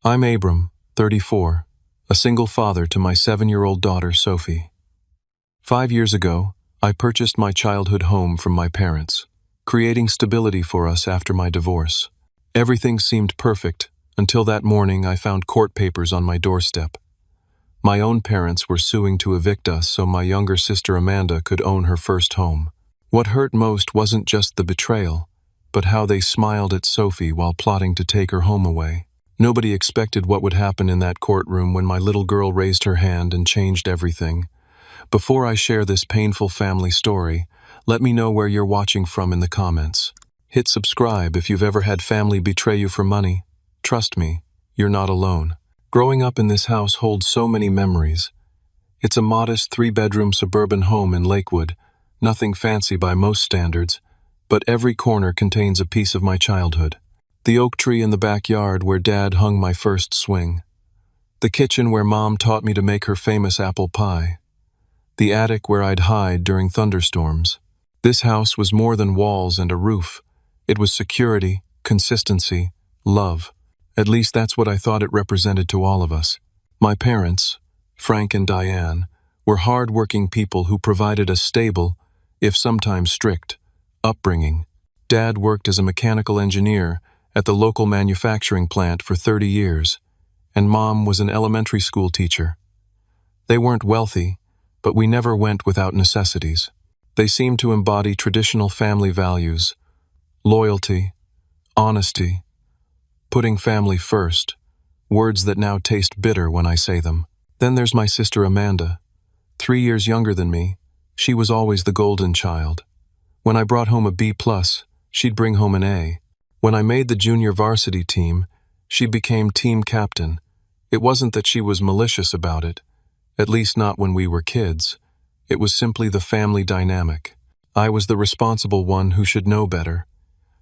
I'm Abram, 34, a single father to my 7-year-old daughter, Sophie. 5 years ago, I purchased my childhood home from my parents, creating stability for us after my divorce. Everything seemed perfect until that morning I found court papers on my doorstep. My own parents were suing to evict us so my younger sister Amanda could own her first home. What hurt most wasn't just the betrayal, but how they smiled at Sophie while plotting to take her home away. Nobody expected what would happen in that courtroom when my little girl raised her hand and changed everything. Before I share this painful family story, let me know where you're watching from in the comments. Hit subscribe if you've ever had family betray you for money. Trust me, you're not alone. Growing up in this house holds so many memories. It's a modest 3-bedroom suburban home in Lakewood, nothing fancy by most standards, but every corner contains a piece of my childhood. The oak tree in the backyard where Dad hung my first swing. The kitchen where Mom taught me to make her famous apple pie. The attic where I'd hide during thunderstorms. This house was more than walls and a roof. It was security, consistency, love. At least that's what I thought it represented to all of us. My parents, Frank and Diane, were hard-working people who provided a stable, if sometimes strict, upbringing. Dad worked as a mechanical engineer at the local manufacturing plant for 30 years, and Mom was an elementary school teacher. They weren't wealthy, but we never went without necessities. They seemed to embody traditional family values: loyalty, honesty, putting family first, words that now taste bitter when I say them. Then there's my sister Amanda, 3 years younger than me. She was always the golden child. When I brought home a B+, she'd bring home an A. When I made the junior varsity team, she became team captain. It wasn't that she was malicious about it, at least not when we were kids. It was simply the family dynamic. I was the responsible one who should know better.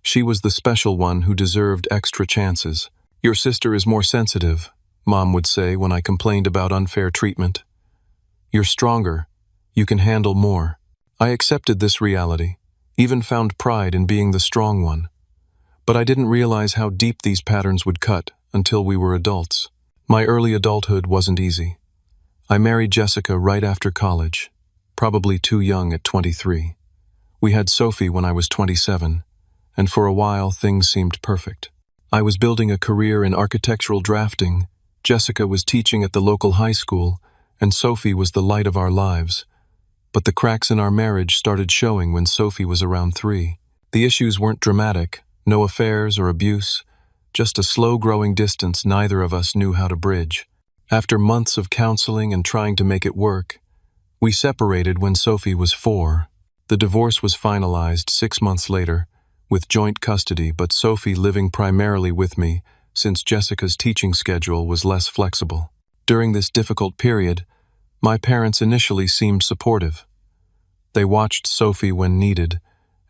She was the special one who deserved extra chances. "Your sister is more sensitive," Mom would say when I complained about unfair treatment. "You're stronger. You can handle more." I accepted this reality, even found pride in being the strong one. But I didn't realize how deep these patterns would cut until we were adults. My early adulthood wasn't easy. I married Jessica right after college, probably too young at 23. We had Sophie when I was 27, and for a while things seemed perfect. I was building a career in architectural drafting, Jessica was teaching at the local high school, and Sophie was the light of our lives. But the cracks in our marriage started showing when Sophie was around 3. The issues weren't dramatic, no affairs or abuse, just a slow-growing distance neither of us knew how to bridge. After months of counseling and trying to make it work, we separated when Sophie was 4. The divorce was finalized 6 months later, with joint custody, but Sophie living primarily with me since Jessica's teaching schedule was less flexible. During this difficult period, my parents initially seemed supportive. They watched Sophie when needed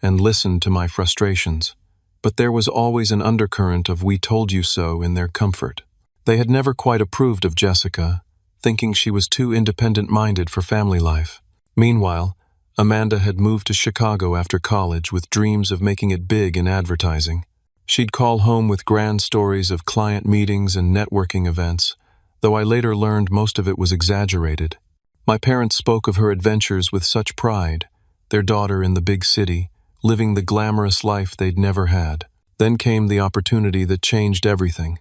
and listened to my frustrations. But there was always an undercurrent of "we told you so" in their comfort. They had never quite approved of Jessica, thinking she was too independent-minded for family life. Meanwhile, Amanda had moved to Chicago after college with dreams of making it big in advertising. She'd call home with grand stories of client meetings and networking events, though I later learned most of it was exaggerated. My parents spoke of her adventures with such pride, their daughter in the big city, living the glamorous life they'd never had. Then came the opportunity that changed everything.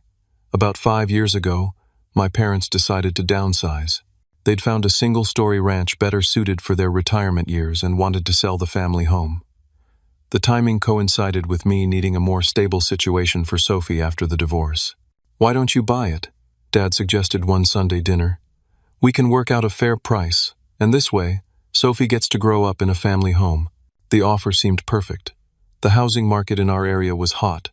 About 5 years ago, my parents decided to downsize. They'd found a single-story ranch better suited for their retirement years and wanted to sell the family home. The timing coincided with me needing a more stable situation for Sophie after the divorce. "Why don't you buy it?" Dad suggested one Sunday dinner. "We can work out a fair price, and this way, Sophie gets to grow up in a family home." The offer seemed perfect. The housing market in our area was hot,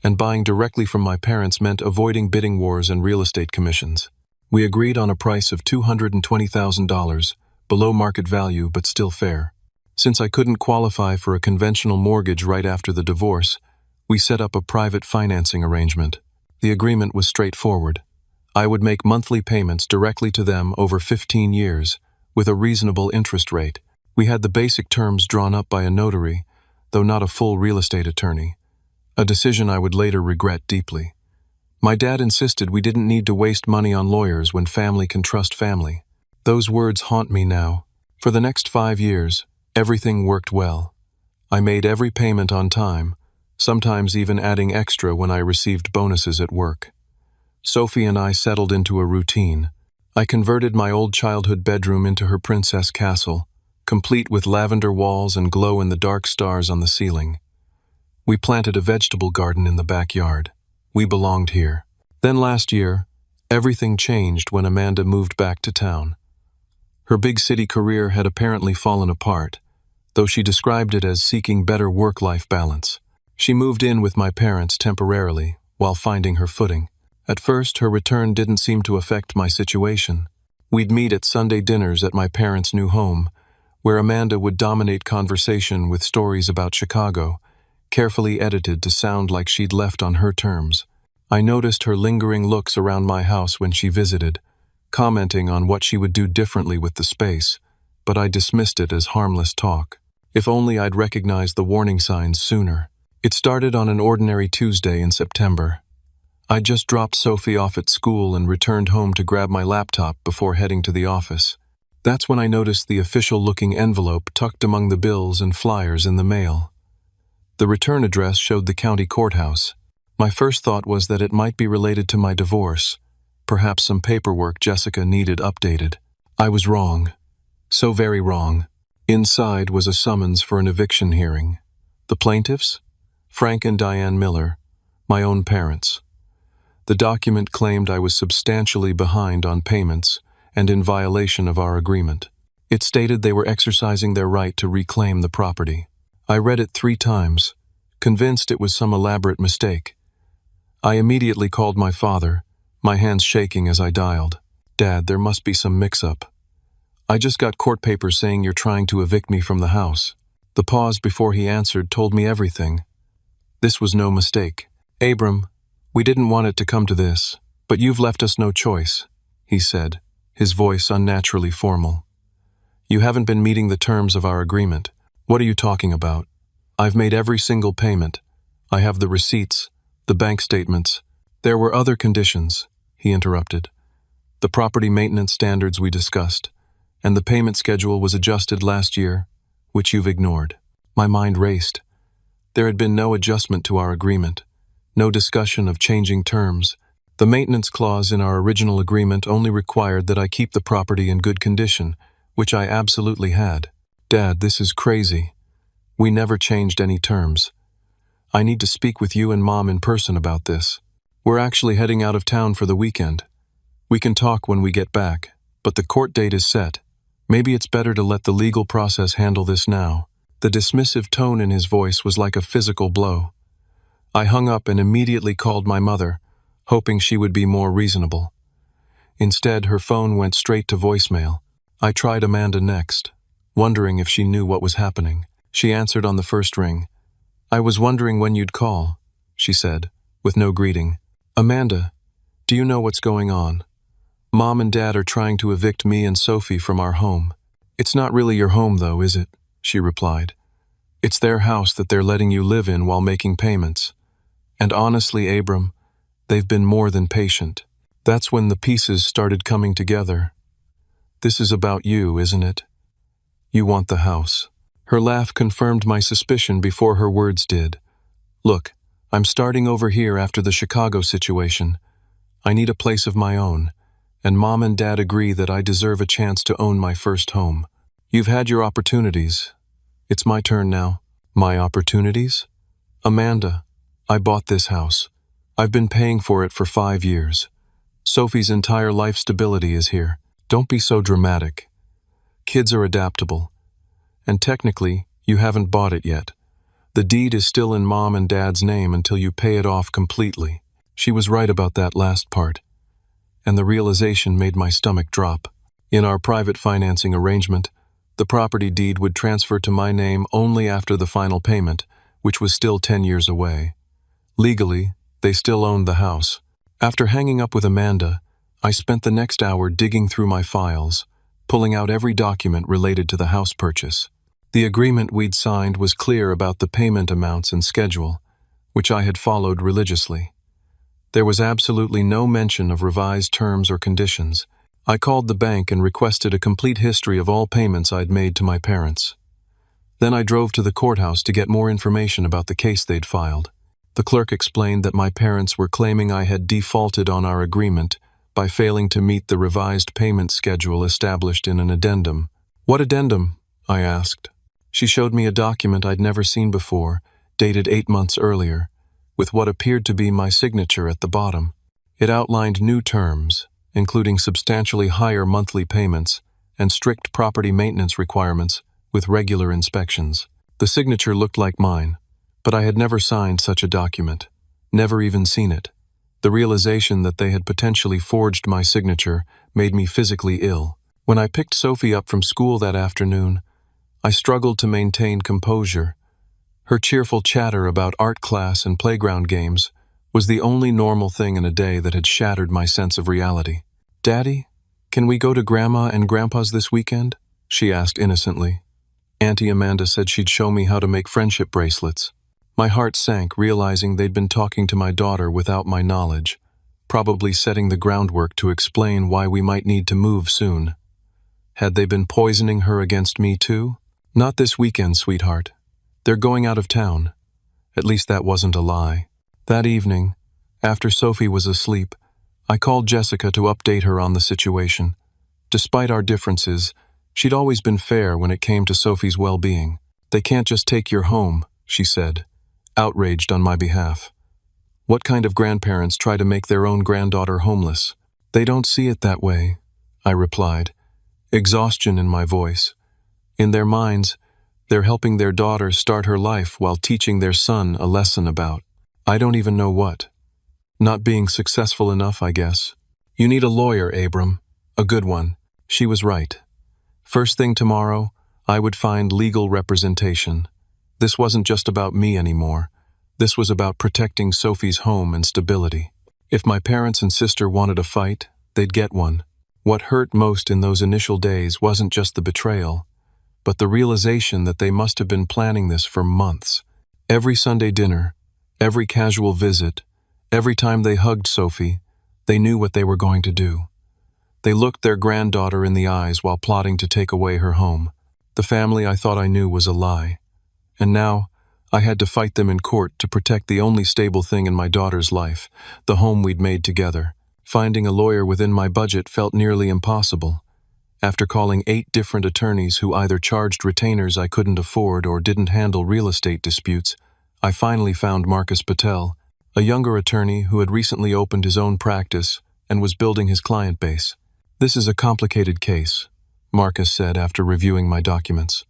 and buying directly from my parents meant avoiding bidding wars and real estate commissions. We agreed on a price of $220,000, below market value but still fair. Since I couldn't qualify for a conventional mortgage right after the divorce, we set up a private financing arrangement. The agreement was straightforward. I would make monthly payments directly to them over 15 years, with a reasonable interest rate. We had the basic terms drawn up by a notary, though not a full real estate attorney, a decision I would later regret deeply. My dad insisted we didn't need to waste money on lawyers when family can trust family. Those words haunt me now. For the next 5 years, everything worked well. I made every payment on time, sometimes even adding extra when I received bonuses at work. Sophie and I settled into a routine. I converted my old childhood bedroom into her princess castle, complete with lavender walls and glow-in-the-dark stars on the ceiling. We planted a vegetable garden in the backyard. We belonged here. Then last year, everything changed when Amanda moved back to town. Her big city career had apparently fallen apart, though she described it as seeking better work-life balance. She moved in with my parents temporarily, while finding her footing. At first, her return didn't seem to affect my situation. We'd meet at Sunday dinners at my parents' new home, where Amanda would dominate conversation with stories about Chicago, carefully edited to sound like she'd left on her terms. I noticed her lingering looks around my house when she visited, commenting on what she would do differently with the space, but I dismissed it as harmless talk. If only I'd recognized the warning signs sooner. It started on an ordinary Tuesday in September. I just dropped Sophie off at school and returned home to grab my laptop before heading to the office. That's when I noticed the official-looking envelope tucked among the bills and flyers in the mail. The return address showed the county courthouse. My first thought was that it might be related to my divorce. Perhaps some paperwork Jessica needed updated. I was wrong. So very wrong. Inside was a summons for an eviction hearing. The plaintiffs? Frank and Diane Miller, my own parents. The document claimed I was substantially behind on payments and in violation of our agreement. It stated they were exercising their right to reclaim the property. I read it 3 times, convinced it was some elaborate mistake. I immediately called my father, my hands shaking as I dialed. "Dad, there must be some mix-up. I just got court papers saying you're trying to evict me from the house." The pause before he answered told me everything. This was no mistake. "Abram, we didn't want it to come to this, but you've left us no choice," he said, his voice unnaturally formal. "You haven't been meeting the terms of our agreement." "What are you talking about? I've made every single payment. I have the receipts, the bank statements." "There were other conditions," he interrupted. "The property maintenance standards we discussed, and the payment schedule was adjusted last year, which you've ignored." My mind raced. There had been no adjustment to our agreement, no discussion of changing terms. The maintenance clause in our original agreement only required that I keep the property in good condition, which I absolutely had. "Dad, this is crazy. We never changed any terms. I need to speak with you and Mom in person about this. We're actually heading out of town for the weekend. We can talk when we get back, but the court date is set. Maybe it's better to let the legal process handle this now." The dismissive tone in his voice was like a physical blow. I hung up and immediately called my mother, hoping she would be more reasonable. Instead, her phone went straight to voicemail. I tried Amanda next, wondering if she knew what was happening. She answered on the first ring. "I was wondering when you'd call," she said, with no greeting. "Amanda, do you know what's going on? Mom and Dad are trying to evict me and Sophie from our home." "It's not really your home, though, is it?" she replied. "It's their house that they're letting you live in while making payments. And honestly, Abram, they've been more than patient." That's when the pieces started coming together. "This is about you, isn't it? You want the house." Her laugh confirmed my suspicion before her words did. "Look, I'm starting over here after the Chicago situation. I need a place of my own, and Mom and Dad agree that I deserve a chance to own my first home. You've had your opportunities. It's my turn now." "My opportunities?" "Amanda, I bought this house. I've been paying for it for 5 years. Sophie's entire life stability is here. Don't be so dramatic. Kids are adaptable. And technically, you haven't bought it yet. The deed is still in Mom and Dad's name until you pay it off completely." She was right about that last part, and the realization made my stomach drop. In our private financing arrangement, the property deed would transfer to my name only after the final payment, which was still 10 years away. Legally, they still owned the house. After hanging up with Amanda, I spent the next hour digging through my files, pulling out every document related to the house purchase. The agreement we'd signed was clear about the payment amounts and schedule, which I had followed religiously. There was absolutely no mention of revised terms or conditions. I called the bank and requested a complete history of all payments I'd made to my parents. Then I drove to the courthouse to get more information about the case they'd filed. The clerk explained that my parents were claiming I had defaulted on our agreement by failing to meet the revised payment schedule established in an addendum. "What addendum?" I asked. She showed me a document I'd never seen before, dated 8 months earlier, with what appeared to be my signature at the bottom. It outlined new terms, including substantially higher monthly payments and strict property maintenance requirements with regular inspections. The signature looked like mine, but I had never signed such a document, never even seen it. The realization that they had potentially forged my signature made me physically ill. When I picked Sophie up from school that afternoon, I struggled to maintain composure. Her cheerful chatter about art class and playground games was the only normal thing in a day that had shattered my sense of reality. "Daddy, can we go to Grandma and Grandpa's this weekend?" she asked innocently. Auntie Amanda said she'd show me how to make friendship bracelets. My heart sank, realizing they'd been talking to my daughter without my knowledge, probably setting the groundwork to explain why we might need to move soon. Had they been poisoning her against me too? "Not this weekend, sweetheart. They're going out of town." At least that wasn't a lie. That evening, after Sophie was asleep, I called Jessica to update her on the situation. Despite our differences, she'd always been fair when it came to Sophie's well-being. "They can't just take your home," she said, outraged on my behalf. "What kind of grandparents try to make their own granddaughter homeless?" "They don't see it that way," I replied, exhaustion in my voice. In their minds, they're helping their daughter start her life while teaching their son a lesson about, I don't even know what. Not being successful enough, I guess. "You need a lawyer, Abram. A good one." She was right. First thing tomorrow, I would find legal representation. This wasn't just about me anymore. This was about protecting Sophie's home and stability. If my parents and sister wanted a fight, they'd get one. What hurt most in those initial days wasn't just the betrayal, but the realization that they must have been planning this for months. Every Sunday dinner, every casual visit, every time they hugged Sophie, they knew what they were going to do. They looked their granddaughter in the eyes while plotting to take away her home. The family I thought I knew was a lie. And now, I had to fight them in court to protect the only stable thing in my daughter's life, the home we'd made together. Finding a lawyer within my budget felt nearly impossible. After calling 8 different attorneys who either charged retainers I couldn't afford or didn't handle real estate disputes, I finally found Marcus Patel, a younger attorney who had recently opened his own practice and was building his client base. "This is a complicated case," Marcus said after reviewing my documents.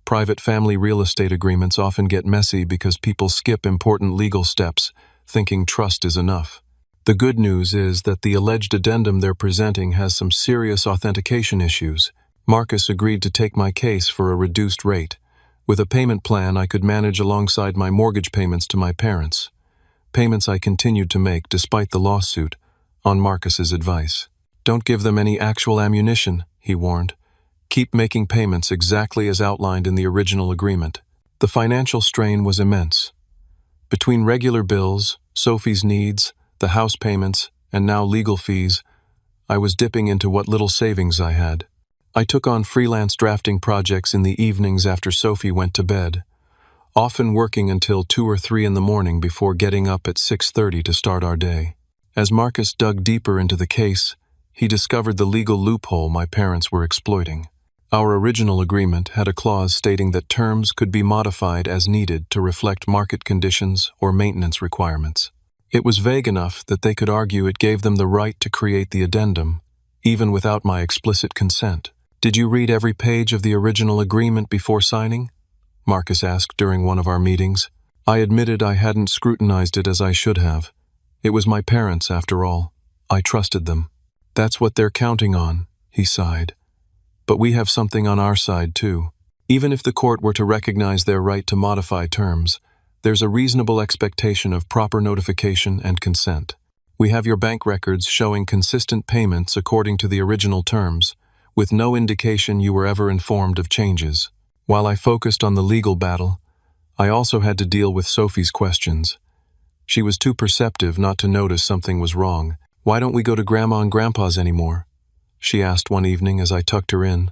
"Private family real estate agreements often get messy because people skip important legal steps, thinking trust is enough. The good news is that the alleged addendum they're presenting has some serious authentication issues." Marcus agreed to take my case for a reduced rate, with a payment plan I could manage alongside my mortgage payments to my parents. Payments I continued to make despite the lawsuit, on Marcus's advice. "Don't give them any actual ammunition," he warned. "Keep making payments exactly as outlined in the original agreement." The financial strain was immense. Between regular bills, Sophie's needs, the house payments, and now legal fees, I was dipping into what little savings I had. I took on freelance drafting projects in the evenings after Sophie went to bed, often working until 2 or 3 in the morning before getting up at 6:30 to start our day. As Marcus dug deeper into the case, he discovered the legal loophole my parents were exploiting. Our original agreement had a clause stating that terms could be modified as needed to reflect market conditions or maintenance requirements. It was vague enough that they could argue it gave them the right to create the addendum, even without my explicit consent. "Did you read every page of the original agreement before signing?" Marcus asked during one of our meetings. I admitted I hadn't scrutinized it as I should have. It was my parents, after all. I trusted them. "That's what they're counting on," he sighed. "But we have something on our side, too. Even if the court were to recognize their right to modify terms, there's a reasonable expectation of proper notification and consent. We have your bank records showing consistent payments according to the original terms, with no indication you were ever informed of changes." While I focused on the legal battle, I also had to deal with Sophie's questions. She was too perceptive not to notice something was wrong. "Why don't we go to Grandma and Grandpa's anymore?" she asked one evening as I tucked her in.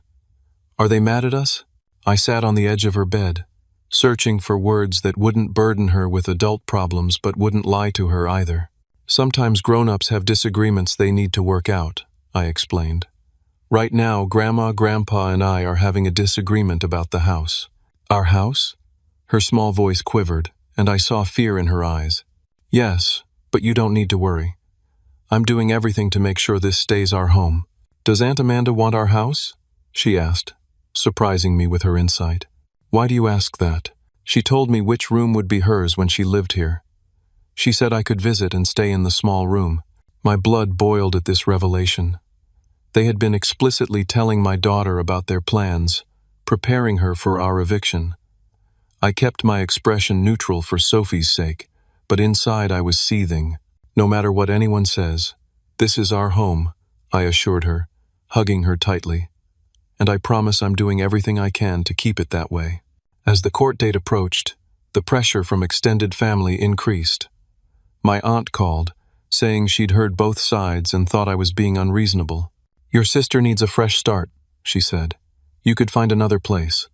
"Are they mad at us?" I sat on the edge of her bed, searching for words that wouldn't burden her with adult problems but wouldn't lie to her either. "Sometimes grown-ups have disagreements they need to work out," I explained. "Right now, Grandma, Grandpa, and I are having a disagreement about the house." "Our house?" Her small voice quivered, and I saw fear in her eyes. "Yes, but you don't need to worry. I'm doing everything to make sure this stays our home." "Does Aunt Amanda want our house?" she asked, surprising me with her insight. "Why do you ask that?" "She told me which room would be hers when she lived here. She said I could visit and stay in the small room." My blood boiled at this revelation. They had been explicitly telling my daughter about their plans, preparing her for our eviction. I kept my expression neutral for Sophie's sake, but inside I was seething. "No matter what anyone says, this is our home," I assured her, hugging her tightly. "And I promise I'm doing everything I can to keep it that way." As the court date approached, the pressure from extended family increased. My aunt called, saying she'd heard both sides and thought I was being unreasonable. "Your sister needs a fresh start," she said. "You could find another place.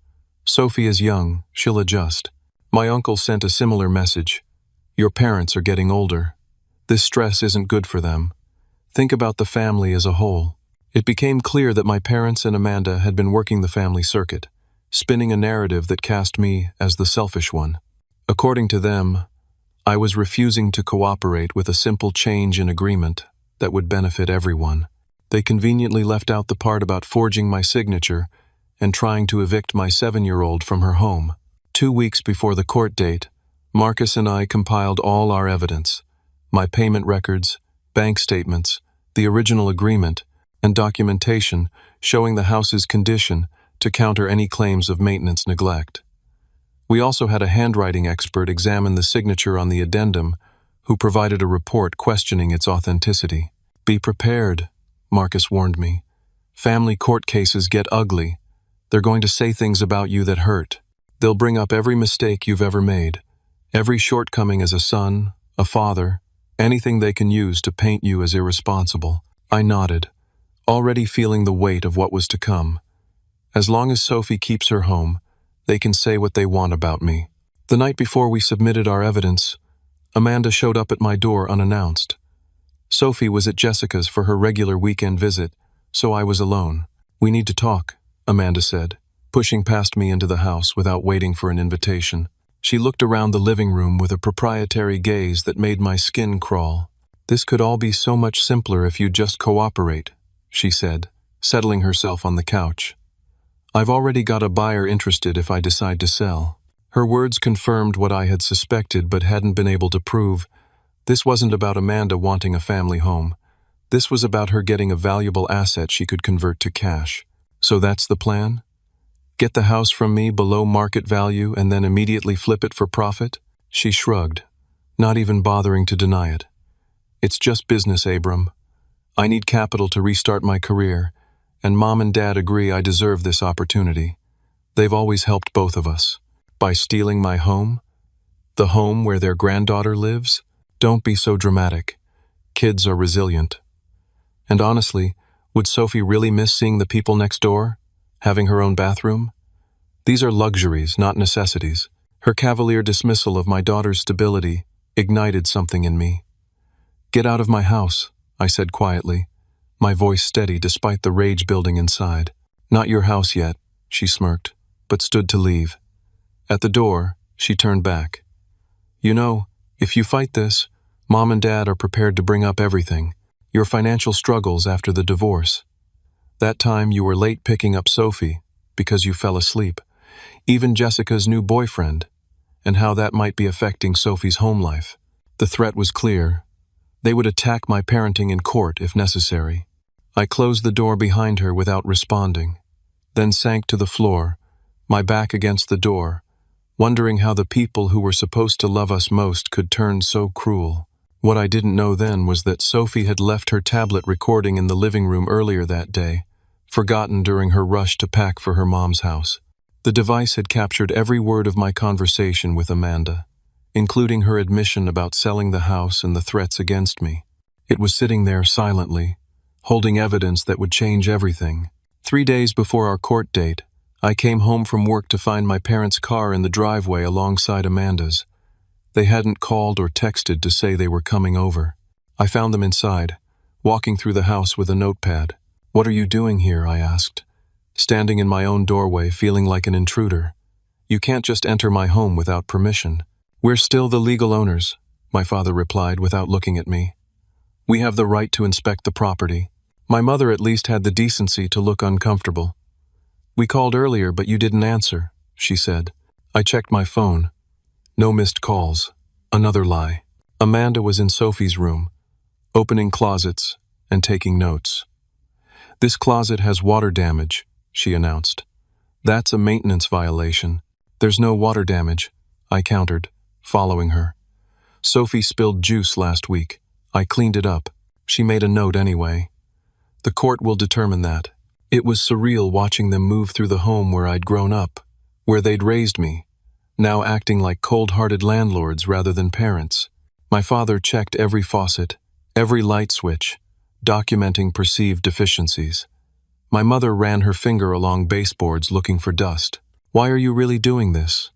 Sophie is young, she'll adjust." My uncle sent a similar message. "Your parents are getting older. This stress isn't good for them. Think about the family as a whole." It became clear that my parents and Amanda had been working the family circuit, spinning a narrative that cast me as the selfish one. According to them, I was refusing to cooperate with a simple change in agreement that would benefit everyone. They conveniently left out the part about forging my signature and trying to evict my 7-year-old from her home. 2 weeks before the court date, Marcus and I compiled all our evidence: my payment records, bank statements, the original agreement, and documentation showing the house's condition to counter any claims of maintenance neglect. We also had a handwriting expert examine the signature on the addendum, who provided a report questioning its authenticity. "Be prepared," Marcus warned me. "Family court cases get ugly. They're going to say things about you that hurt. They'll bring up every mistake you've ever made, every shortcoming as a son, a father, anything they can use to paint you as irresponsible." I nodded, already feeling the weight of what was to come. As long as Sophie keeps her home, they can say what they want about me. The night before we submitted our evidence, Amanda showed up at my door unannounced. Sophie was at Jessica's for her regular weekend visit, so I was alone. "We need to talk," Amanda said, pushing past me into the house without waiting for an invitation. She looked around the living room with a proprietary gaze that made my skin crawl. "This could all be so much simpler if you'd just cooperate," she said, settling herself on the couch. "I've already got a buyer interested if I decide to sell." Her words confirmed what I had suspected but hadn't been able to prove. This wasn't about Amanda wanting a family home. This was about her getting a valuable asset she could convert to cash. "So that's the plan? Get the house from me below market value and then immediately flip it for profit?" She shrugged, not even bothering to deny it. "It's just business, Abram. I need capital to restart my career, and Mom and Dad agree I deserve this opportunity. They've always helped both of us. By stealing my home? The home where their granddaughter lives? Don't be so dramatic. Kids are resilient." And honestly, would Sophie really miss seeing the people next door? Having her own bathroom? These are luxuries, not necessities. Her cavalier dismissal of my daughter's stability ignited something in me. "Get out of my house," I said quietly, my voice steady despite the rage building inside. "Not your house yet," she smirked, but stood to leave. At the door, she turned back. "You know, if you fight this, Mom and Dad are prepared to bring up everything. Your financial struggles after the divorce. That time you were late picking up Sophie because you fell asleep. Even Jessica's new boyfriend, and how that might be affecting Sophie's home life. The threat was clear. They would attack my parenting in court if necessary." I closed the door behind her without responding, then sank to the floor, my back against the door, wondering how the people who were supposed to love us most could turn so cruel. What I didn't know then was that Sophie had left her tablet recording in the living room earlier that day, forgotten during her rush to pack for her mom's house. The device had captured every word of my conversation with Amanda. including her admission about selling the house and the threats against me. It was sitting there silently, holding evidence that would change everything. 3 days before our court date, I came home from work to find my parents' car in the driveway alongside Amanda's. They hadn't called or texted to say they were coming over. I found them inside, walking through the house with a notepad. "What are you doing here?" I asked, standing in my own doorway, feeling like an intruder. "You can't just enter my home without permission." "We're still the legal owners," my father replied without looking at me. "We have the right to inspect the property." My mother at least had the decency to look uncomfortable. "We called earlier, but you didn't answer," she said. I checked my phone. No missed calls. Another lie. Amanda was in Sophie's room, opening closets and taking notes. "This closet has water damage," she announced. "That's a maintenance violation." "There's no water damage," I countered, following her. "Sophie spilled juice last week. I cleaned it up. She made a note anyway." "The court will determine that." It was surreal watching them move through the home where I'd grown up, where they'd raised me, now acting like cold-hearted landlords rather than parents. My father checked every faucet, every light switch, documenting perceived deficiencies. My mother ran her finger along baseboards looking for dust. "Why are you really doing this?"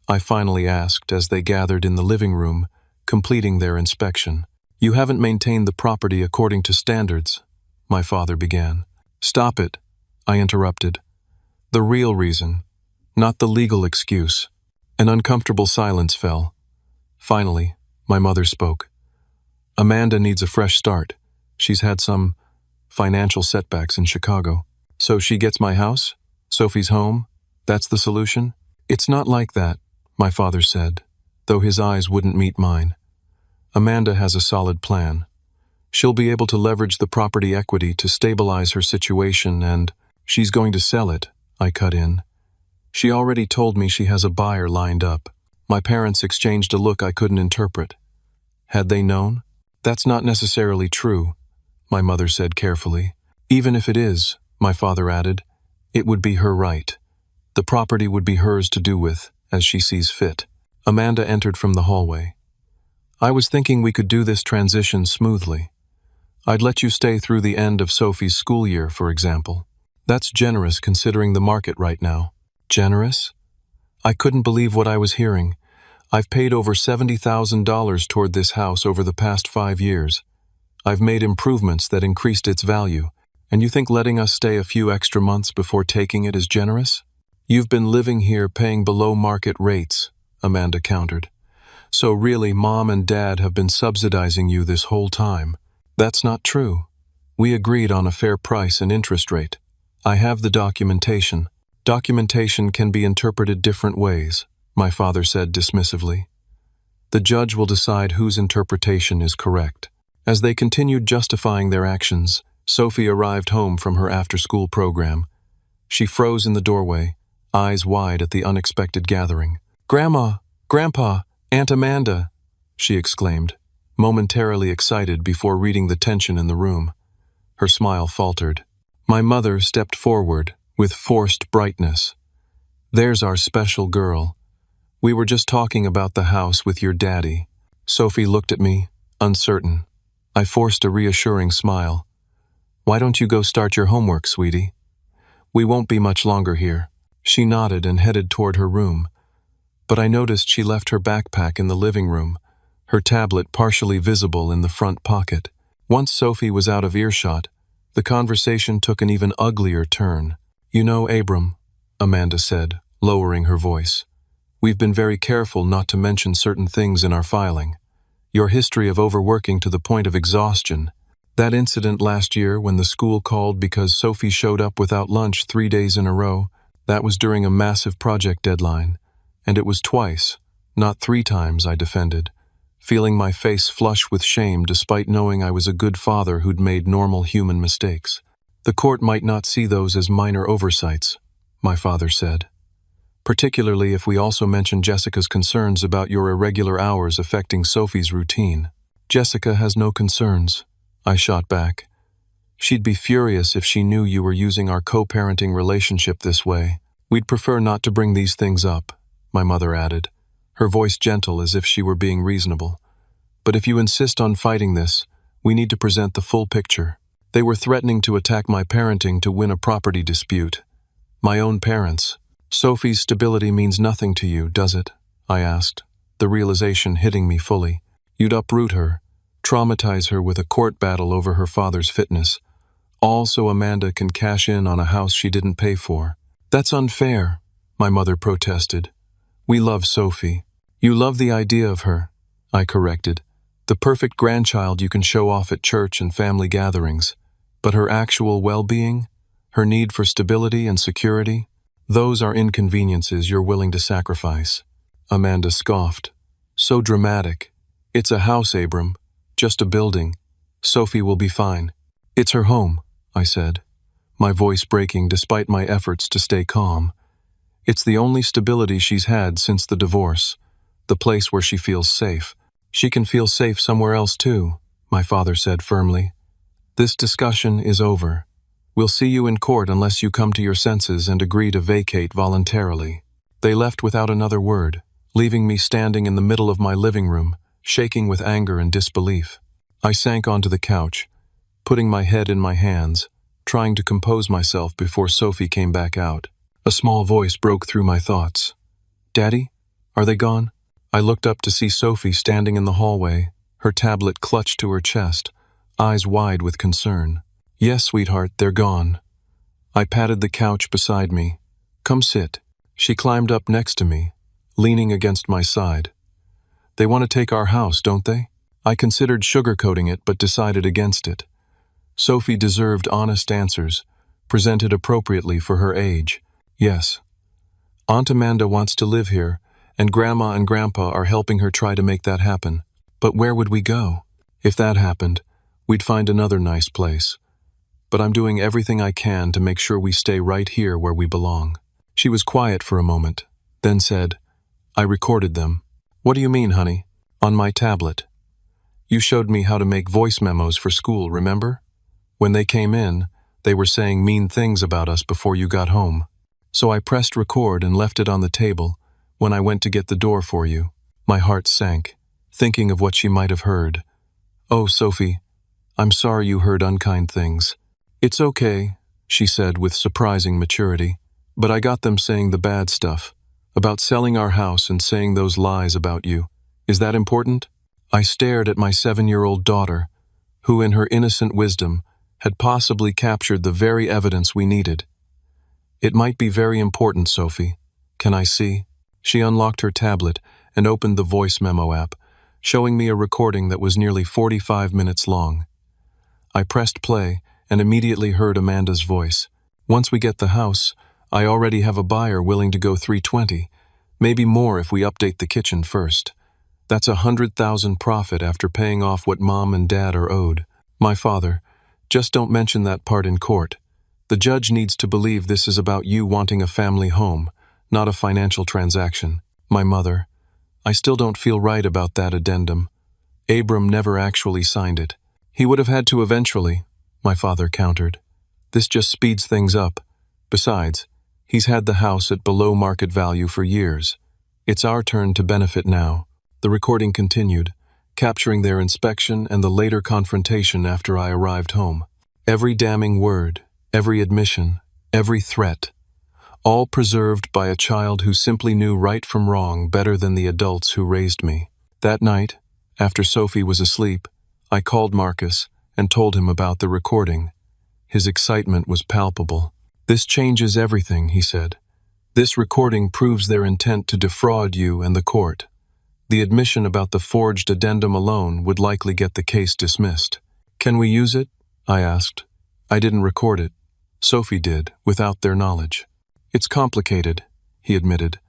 I finally asked as they gathered in the living room, completing their inspection. "You haven't maintained the property according to standards," my father began. "Stop it," I interrupted. "The real reason, not the legal excuse." An uncomfortable silence fell. Finally, my mother spoke. "Amanda needs a fresh start. She's had some financial setbacks in Chicago. So she gets my house? Sophie's home? That's the solution?" "It's not like that," my father said, though his eyes wouldn't meet mine. "Amanda has a solid plan. She'll be able to leverage the property equity to stabilize her situation, and she's going to sell it," I cut in. "She already told me she has a buyer lined up." My parents exchanged a look I couldn't interpret. Had they known? "That's not necessarily true," my mother said carefully. "Even if it is," my father added, "it would be her right. The property would be hers to do with, as she sees fit." Amanda entered from the hallway. "I was thinking we could do this transition smoothly. I'd let you stay through the end of Sophie's school year, for example. That's generous considering the market right now." Generous? I couldn't believe what I was hearing. "I've paid over $70,000 toward this house over the past 5 years. I've made improvements that increased its value, and you think letting us stay a few extra months before taking it is generous?" "You've been living here paying below market rates," Amanda countered. "So really, Mom and Dad have been subsidizing you this whole time." "That's not true. We agreed on a fair price and interest rate. I have the documentation." "Documentation can be interpreted different ways," my father said dismissively. "The judge will decide whose interpretation is correct." As they continued justifying their actions, Sophie arrived home from her after-school program. She froze in the doorway, eyes wide at the unexpected gathering. "Grandma! Grandpa! Aunt Amanda!" she exclaimed, momentarily excited before reading the tension in the room. Her smile faltered. My mother stepped forward with forced brightness. "There's our special girl. We were just talking about the house with your daddy." Sophie looked at me, uncertain. I forced a reassuring smile. "Why don't you go start your homework, sweetie? We won't be much longer here." She nodded and headed toward her room, but I noticed she left her backpack in the living room, her tablet partially visible in the front pocket. Once Sophie was out of earshot, the conversation took an even uglier turn. "You know, Abram," Amanda said, lowering her voice, "we've been very careful not to mention certain things in our filing. Your history of overworking to the point of exhaustion. That incident last year when the school called because Sophie showed up without lunch 3 days in a row, that was during a massive project deadline. And it was twice, not 3 times, I defended, feeling my face flush with shame despite knowing I was a good father who'd made normal human mistakes. The court might not see those as minor oversights, my father said, particularly if we also mention Jessica's concerns about your irregular hours affecting Sophie's routine. Jessica has no concerns, I shot back. She'd be furious if she knew you were using our co-parenting relationship this way. We'd prefer not to bring these things up, my mother added, her voice gentle as if she were being reasonable. "But if you insist on fighting this, we need to present the full picture. They were threatening to attack my parenting to win a property dispute. My own parents. Sophie's stability means nothing to you, does it?" I asked, the realization hitting me fully. "You'd uproot her, traumatize her with a court battle over her father's fitness, all so Amanda can cash in on a house she didn't pay for." "That's unfair," my mother protested. "We love Sophie." "You love the idea of her," I corrected. "The perfect grandchild you can show off at church and family gatherings. But her actual well-being, her need for stability and security, those are inconveniences you're willing to sacrifice." Amanda scoffed. "So dramatic. It's a house, Abram. Just a building. Sophie will be fine." "It's her home," I said, my voice breaking despite my efforts to stay calm. "It's the only stability she's had since the divorce, the place where she feels safe." "She can feel safe somewhere else too," my father said firmly. "This discussion is over. We'll see you in court unless you come to your senses and agree to vacate voluntarily." They left without another word, leaving me standing in the middle of my living room, shaking with anger and disbelief. I sank onto the couch, putting my head in my hands, trying to compose myself before Sophie came back out. A small voice broke through my thoughts. "Daddy, are they gone?" I looked up to see Sophie standing in the hallway, her tablet clutched to her chest, eyes wide with concern. "Yes, sweetheart, they're gone." I patted the couch beside me. "Come sit." She climbed up next to me, leaning against my side. "They want to take our house, don't they?" I considered sugarcoating it but decided against it. Sophie deserved honest answers, presented appropriately for her age. "Yes. Aunt Amanda wants to live here, and Grandma and Grandpa are helping her try to make that happen. But where would we go? If that happened, we'd find another nice place. But I'm doing everything I can to make sure we stay right here where we belong." She was quiet for a moment, then said, "I recorded them." "What do you mean, honey?" "On my tablet. You showed me how to make voice memos for school, remember? When they came in, they were saying mean things about us before you got home. So I pressed record and left it on the table when I went to get the door for you." My heart sank, thinking of what she might have heard. "Oh, Sophie, I'm sorry you heard unkind things." "It's okay," she said with surprising maturity. "But I got them saying the bad stuff, about selling our house and saying those lies about you. Is that important?" I stared at my 7-year-old daughter, who in her innocent wisdom had possibly captured the very evidence we needed. "It might be very important, Sophie. Can I see?" She unlocked her tablet and opened the voice memo app, showing me a recording that was nearly 45 minutes long. I pressed play and immediately heard Amanda's voice. "Once we get the house, I already have a buyer willing to go $320, maybe more if we update the kitchen first. That's $100,000 profit after paying off what Mom and Dad are owed." My father, "Just don't mention that part in court. The judge needs to believe this is about you wanting a family home, not a financial transaction." My mother, "I still don't feel right about that addendum. Abram never actually signed it." "He would have had to eventually," my father countered. "This just speeds things up. Besides, he's had the house at below market value for years. It's our turn to benefit now." The recording continued, capturing their inspection and the later confrontation after I arrived home. Every damning word, every admission, every threat, all preserved by a child who simply knew right from wrong better than the adults who raised me. That night, after Sophie was asleep, I called Marcus and told him about the recording. His excitement was palpable. "This changes everything," he said. "This recording proves their intent to defraud you and the court. The admission about the forged addendum alone would likely get the case dismissed." "Can we use it?" I asked. "I didn't record it. Sophie did, without their knowledge." "It's complicated," he admitted,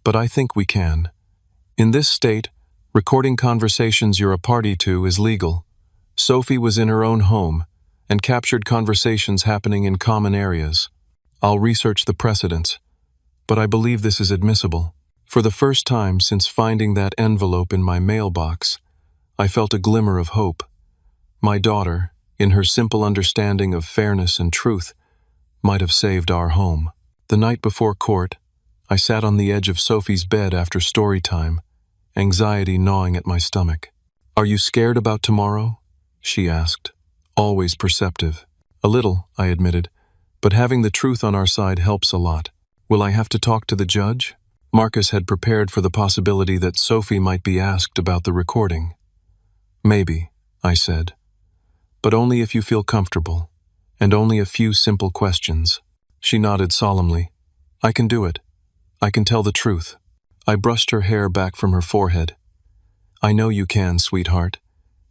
"but I think we can. In this state, recording conversations you're a party to is legal. Sophie was in her own home and captured conversations happening in common areas. I'll research the precedents, but I believe this is admissible." For the first time since finding that envelope in my mailbox, I felt a glimmer of hope. My daughter, in her simple understanding of fairness and truth, might have saved our home. The night before court, I sat on the edge of Sophie's bed after story time, anxiety gnawing at my stomach. "Are you scared about tomorrow?" she asked, always perceptive. "A little," I admitted, "but having the truth on our side helps a lot." "Will I have to talk to the judge?" Marcus had prepared for the possibility that Sophie might be asked about the recording. "Maybe," I said, "but only if you feel comfortable, and only a few simple questions." She nodded solemnly. "I can do it. I can tell the truth." I brushed her hair back from her forehead. "I know you can, sweetheart.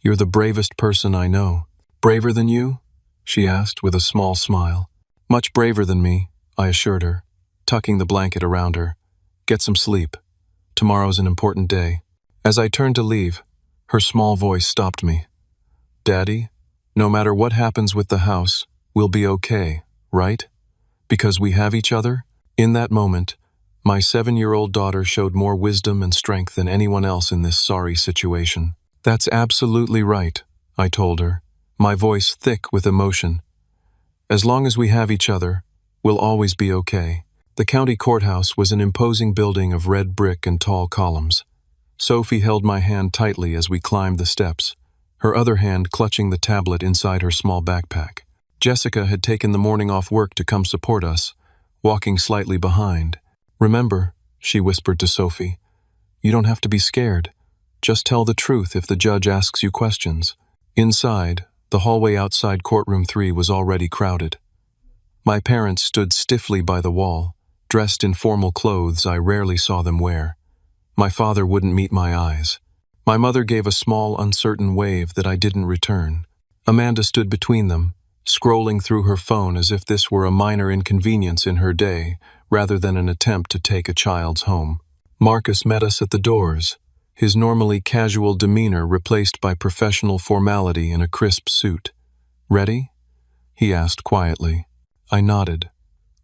You're the bravest person I know." "Braver than you?" she asked with a small smile. "Much braver than me," I assured her, tucking the blanket around her. "Get some sleep. Tomorrow's an important day." As I turned to leave, her small voice stopped me. "Daddy, no matter what happens with the house, we'll be okay, right? Because we have each other?" In that moment, my 7-year-old daughter showed more wisdom and strength than anyone else in this sorry situation. "That's absolutely right," I told her, my voice thick with emotion. "As long as we have each other, we'll always be okay." The county courthouse was an imposing building of red brick and tall columns. Sophie held my hand tightly as we climbed the steps, her other hand clutching the tablet inside her small backpack. Jessica had taken the morning off work to come support us, walking slightly behind. "Remember," she whispered to Sophie, "you don't have to be scared. Just tell the truth if the judge asks you questions." Inside, the hallway outside courtroom 3 was already crowded. My parents stood stiffly by the wall, dressed in formal clothes I rarely saw them wear. My father wouldn't meet my eyes. My mother gave a small, uncertain wave that I didn't return. Amanda stood between them, scrolling through her phone as if this were a minor inconvenience in her day, rather than an attempt to take a child's home. Marcus met us at the doors, his normally casual demeanor replaced by professional formality in a crisp suit. "Ready?" he asked quietly. I nodded,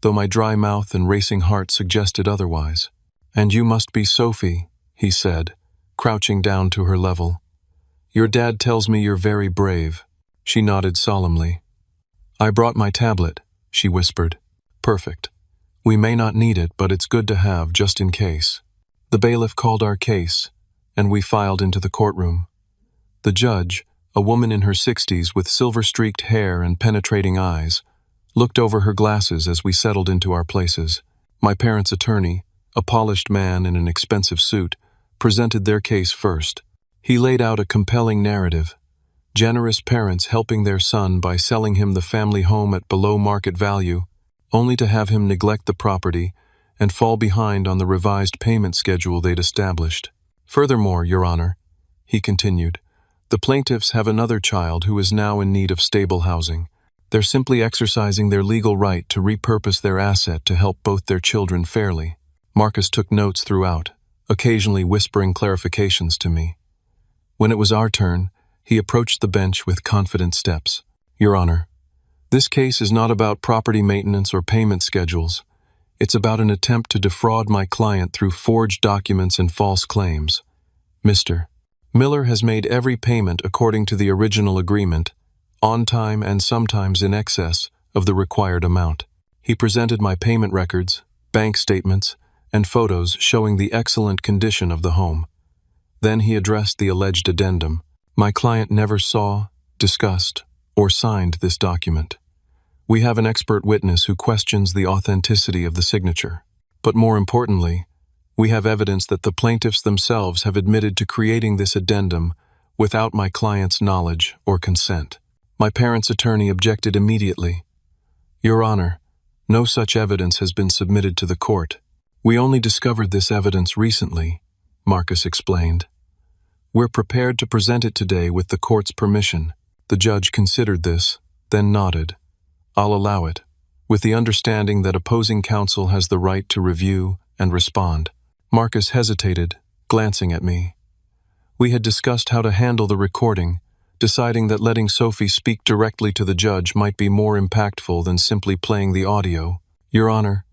though my dry mouth and racing heart suggested otherwise. "And you must be Sophie," he said, crouching down to her level. "Your dad tells me you're very brave." She nodded solemnly. "I brought my tablet," she whispered. "Perfect. We may not need it, but it's good to have just in case." The bailiff called our case, and we filed into the courtroom. The judge, a woman in her 60s with silver-streaked hair and penetrating eyes, looked over her glasses as we settled into our places. My parents' attorney, a polished man in an expensive suit, presented their case first. He laid out a compelling narrative. Generous parents helping their son by selling him the family home at below market value, only to have him neglect the property and fall behind on the revised payment schedule they'd established. "Furthermore, Your Honor," he continued, "the plaintiffs have another child who is now in need of stable housing. They're simply exercising their legal right to repurpose their asset to help both their children fairly." Marcus took notes throughout, occasionally whispering clarifications to me. When it was our turn, he approached the bench with confident steps. "Your Honor, this case is not about property maintenance or payment schedules. It's about an attempt to defraud my client through forged documents and false claims. Mr. Miller has made every payment according to the original agreement, on time and sometimes in excess of the required amount." He presented my payment records, bank statements, and photos showing the excellent condition of the home. Then he addressed the alleged addendum. "My client never saw, discussed, or signed this document. We have an expert witness who questions the authenticity of the signature. But more importantly, we have evidence that the plaintiffs themselves have admitted to creating this addendum without my client's knowledge or consent." My parents' attorney objected immediately. "Your Honor, no such evidence has been submitted to the court. We only discovered this evidence recently," Marcus explained. "We're prepared to present it today with the court's permission." The judge considered this, then nodded. "I'll allow it, with the understanding that opposing counsel has the right to review and respond." Marcus hesitated, glancing at me. We had discussed how to handle the recording, deciding that letting Sophie speak directly to the judge might be more impactful than simply playing the audio. "Your Honor,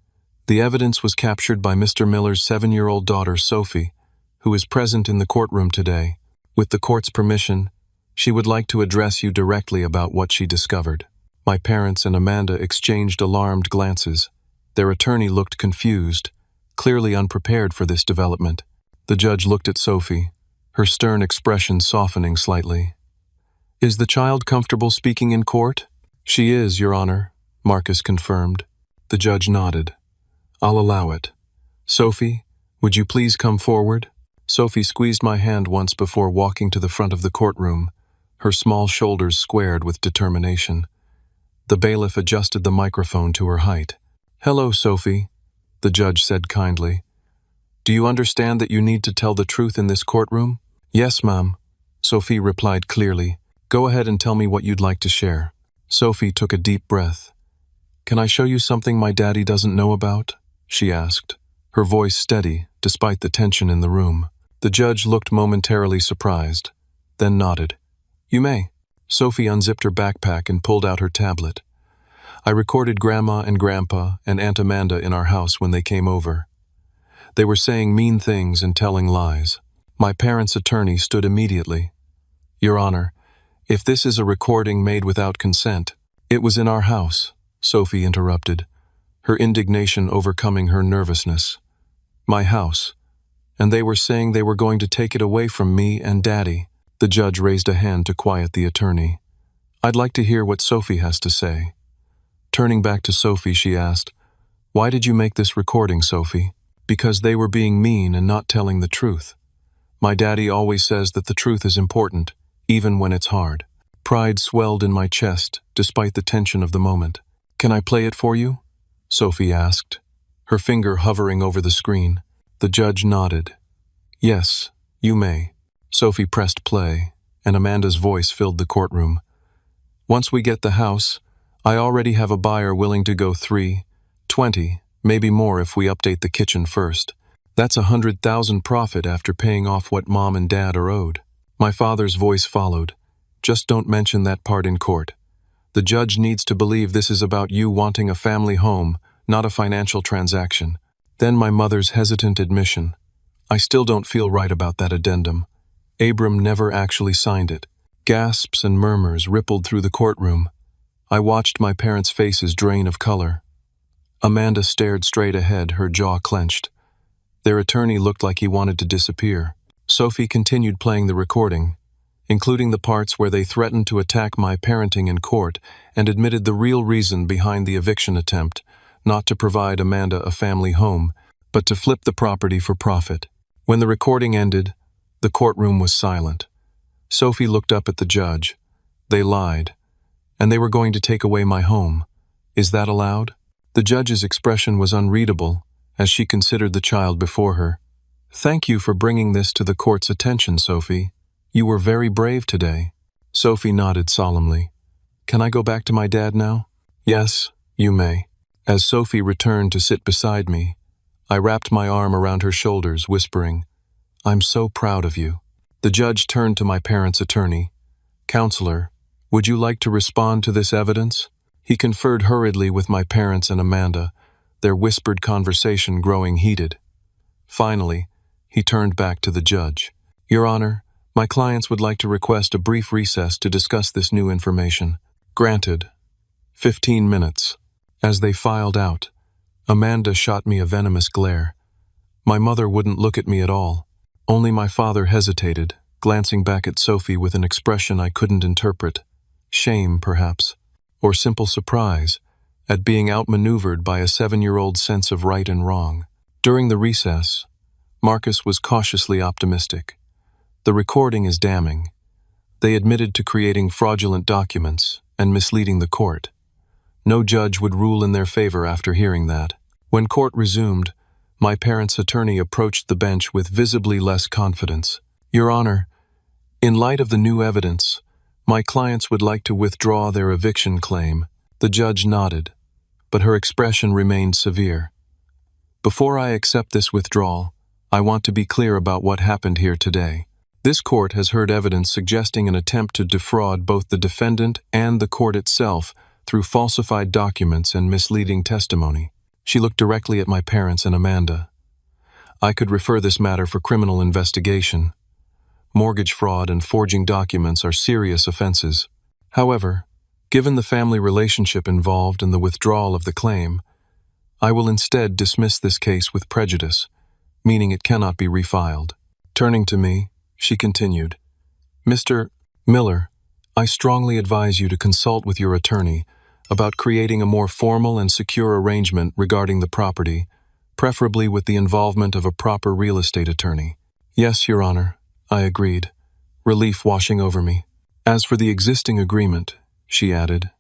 the evidence was captured by Mr. Miller's 7-year-old daughter, Sophie, who is present in the courtroom today. With the court's permission, she would like to address you directly about what she discovered." My parents and Amanda exchanged alarmed glances. Their attorney looked confused, clearly unprepared for this development. The judge looked at Sophie, her stern expression softening slightly. "Is the child comfortable speaking in court?" "She is, Your Honor," Marcus confirmed. The judge nodded. "I'll allow it. Sophie, would you please come forward?" Sophie squeezed my hand once before walking to the front of the courtroom, her small shoulders squared with determination. The bailiff adjusted the microphone to her height. "Hello, Sophie," the judge said kindly. "Do you understand that you need to tell the truth in this courtroom?" "Yes, ma'am," Sophie replied clearly. "Go ahead and tell me what you'd like to share." Sophie took a deep breath. "Can I show you something my daddy doesn't know about?" she asked, her voice steady despite the tension in the room. The judge looked momentarily surprised, then nodded. "You may." Sophie unzipped her backpack and pulled out her tablet. "I recorded Grandma and Grandpa and Aunt Amanda in our house when they came over. They were saying mean things and telling lies. My parents' attorney stood immediately. 'Your Honor, if this is a recording made without consent—'" "It was in our house," Sophie interrupted, her indignation overcoming her nervousness. "My house. And they were saying they were going to take it away from me and Daddy." The judge raised a hand to quiet the attorney. "I'd like to hear what Sophie has to say." Turning back to Sophie, she asked, "Why did you make this recording, Sophie?" "Because they were being mean and not telling the truth. My daddy always says that the truth is important, even when it's hard." Pride swelled in my chest, despite the tension of the moment. "Can I play it for you?" Sophie asked, her finger hovering over the screen. The judge nodded. "Yes, you may." Sophie pressed play, and Amanda's voice filled the courtroom. "Once we get the house, I already have a buyer willing to go 320, maybe more if we update the kitchen first. That's 100,000 profit after paying off what Mom and Dad are owed." My father's voice followed. "Just don't mention that part in court. The judge needs to believe this is about you wanting a family home, not a financial transaction." Then my mother's hesitant admission. "I still don't feel right about that addendum. Abram never actually signed it." Gasps and murmurs rippled through the courtroom. I watched my parents' faces drain of color. Amanda stared straight ahead, her jaw clenched. Their attorney looked like he wanted to disappear. Sophie continued playing the recording, including the parts where they threatened to attack my parenting in court and admitted the real reason behind the eviction attempt, not to provide Amanda a family home, but to flip the property for profit. When the recording ended, the courtroom was silent. Sophie looked up at the judge. "They lied, and they were going to take away my home. Is that allowed?" The judge's expression was unreadable as she considered the child before her. "Thank you for bringing this to the court's attention, Sophie. You were very brave today." Sophie nodded solemnly. "Can I go back to my dad now?" "Yes, you may." As Sophie returned to sit beside me, I wrapped my arm around her shoulders, whispering, "I'm so proud of you." The judge turned to my parents' attorney. "Counselor, would you like to respond to this evidence?" He conferred hurriedly with my parents and Amanda, their whispered conversation growing heated. Finally, he turned back to the judge. "Your Honor, my clients would like to request a brief recess to discuss this new information." "Granted." 15 minutes. As they filed out, Amanda shot me a venomous glare. My mother wouldn't look at me at all. Only my father hesitated, glancing back at Sophie with an expression I couldn't interpret. Shame, perhaps, or simple surprise at being outmaneuvered by a 7-year-old sense of right and wrong. During the recess, Marcus was cautiously optimistic. "The recording is damning. They admitted to creating fraudulent documents and misleading the court. No judge would rule in their favor after hearing that." When court resumed, my parents' attorney approached the bench with visibly less confidence. "Your Honor, in light of the new evidence, my clients would like to withdraw their eviction claim." The judge nodded, but her expression remained severe. "Before I accept this withdrawal, I want to be clear about what happened here today. This court has heard evidence suggesting an attempt to defraud both the defendant and the court itself through falsified documents and misleading testimony." She looked directly at my parents and Amanda. "I could refer this matter for criminal investigation. Mortgage fraud and forging documents are serious offenses. However, given the family relationship involved in the withdrawal of the claim, I will instead dismiss this case with prejudice, meaning it cannot be refiled. Turning to me, she continued, Mr. Miller, I strongly advise you to consult with your attorney about creating a more formal and secure arrangement regarding the property, preferably with the involvement of a proper real estate attorney. Yes, Your Honor, I agreed, relief washing over me. As for the existing agreement, she added,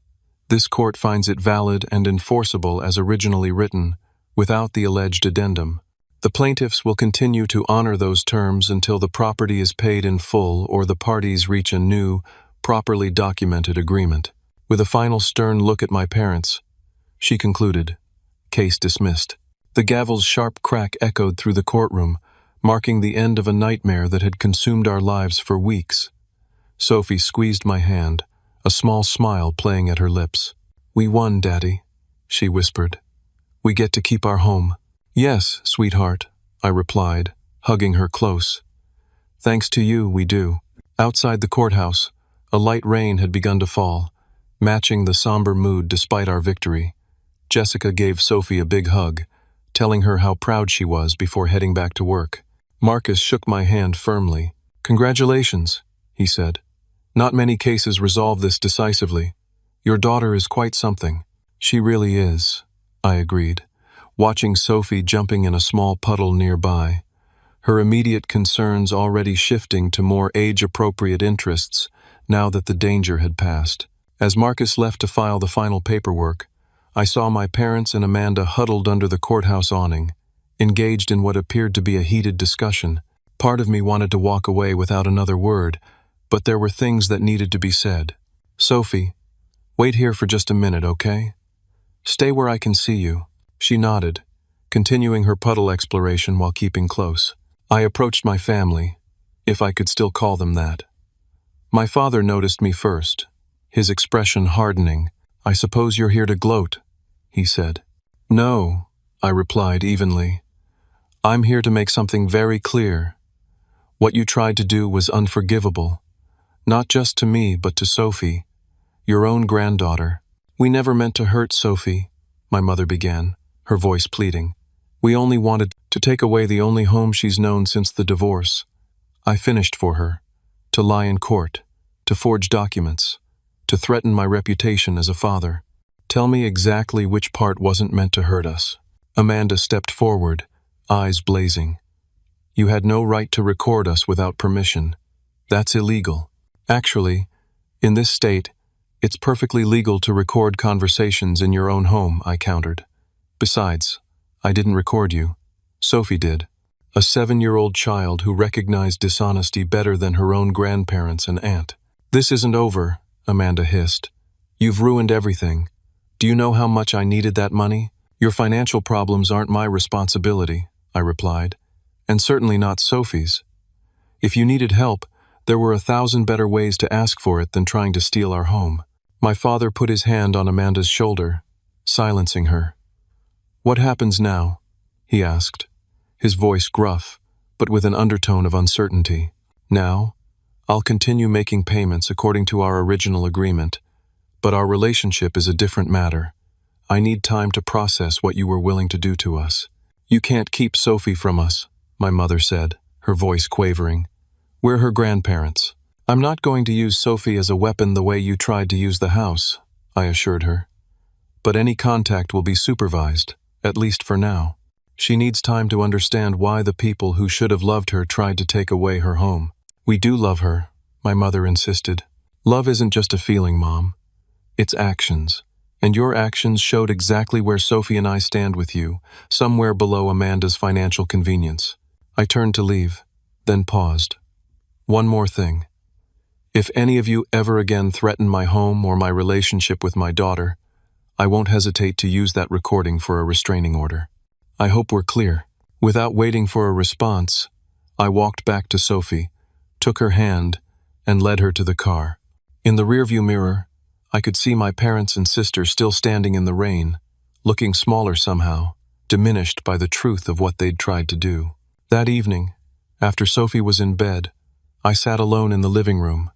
this court finds it valid and enforceable as originally written, without the alleged addendum. The plaintiffs will continue to honor those terms until the property is paid in full or the parties reach a new, properly documented agreement. With a final stern look at my parents, she concluded, case dismissed. The gavel's sharp crack echoed through the courtroom, marking the end of a nightmare that had consumed our lives for weeks. Sophie squeezed my hand, a small smile playing at her lips. We won, Daddy, she whispered. We get to keep our home. Yes, sweetheart, I replied, hugging her close. Thanks to you, we do. Outside the courthouse, a light rain had begun to fall, matching the somber mood despite our victory. Jessica gave Sophie a big hug, telling her how proud she was before heading back to work. Marcus shook my hand firmly. Congratulations, he said. Not many cases resolve this decisively. Your daughter is quite something. She really is, I agreed, watching Sophie jumping in a small puddle nearby, her immediate concerns already shifting to more age-appropriate interests now that the danger had passed. As Marcus left to file the final paperwork, I saw my parents and Amanda huddled under the courthouse awning, engaged in what appeared to be a heated discussion. Part of me wanted to walk away without another word, but there were things that needed to be said. Sophie, wait here for just a minute, okay? Stay where I can see you. She nodded, continuing her puddle exploration while keeping close. I approached my family, if I could still call them that. My father noticed me first, his expression hardening. I suppose you're here to gloat, he said. No, I replied evenly. I'm here to make something very clear. What you tried to do was unforgivable, not just to me but to Sophie, your own granddaughter. We never meant to hurt Sophie, my mother began, her voice pleading. We only wanted to take away the only home she's known since the divorce. I finished for her, to lie in court, to forge documents, to threaten my reputation as a father. Tell me exactly which part wasn't meant to hurt us. Amanda stepped forward, eyes blazing. You had no right to record us without permission. That's illegal. Actually, in this state, it's perfectly legal to record conversations in your own home, I countered. Besides, I didn't record you. Sophie did. A 7-year-old child who recognized dishonesty better than her own grandparents and aunt. This isn't over, Amanda hissed. You've ruined everything. Do you know how much I needed that money? Your financial problems aren't my responsibility, I replied, and certainly not Sophie's. If you needed help, there were 1,000 better ways to ask for it than trying to steal our home. My father put his hand on Amanda's shoulder, silencing her. What happens now? He asked, his voice gruff, but with an undertone of uncertainty. Now, I'll continue making payments according to our original agreement, but our relationship is a different matter. I need time to process what you were willing to do to us. You can't keep Sophie from us, my mother said, her voice quavering. We're her grandparents. I'm not going to use Sophie as a weapon the way you tried to use the house, I assured her. But any contact will be supervised, at least for now. She needs time to understand why the people who should have loved her tried to take away her home. We do love her, my mother insisted. Love isn't just a feeling, Mom. It's actions. And your actions showed exactly where Sophie and I stand with you, somewhere below Amanda's financial convenience. I turned to leave, then paused. One more thing. If any of you ever again threaten my home or my relationship with my daughter, I won't hesitate to use that recording for a restraining order. I hope we're clear. Without waiting for a response, I walked back to Sophie, took her hand, and led her to the car. In the rearview mirror, I could see my parents and sister still standing in the rain, looking smaller somehow, diminished by the truth of what they'd tried to do. That evening, after Sophie was in bed, I sat alone in the living room,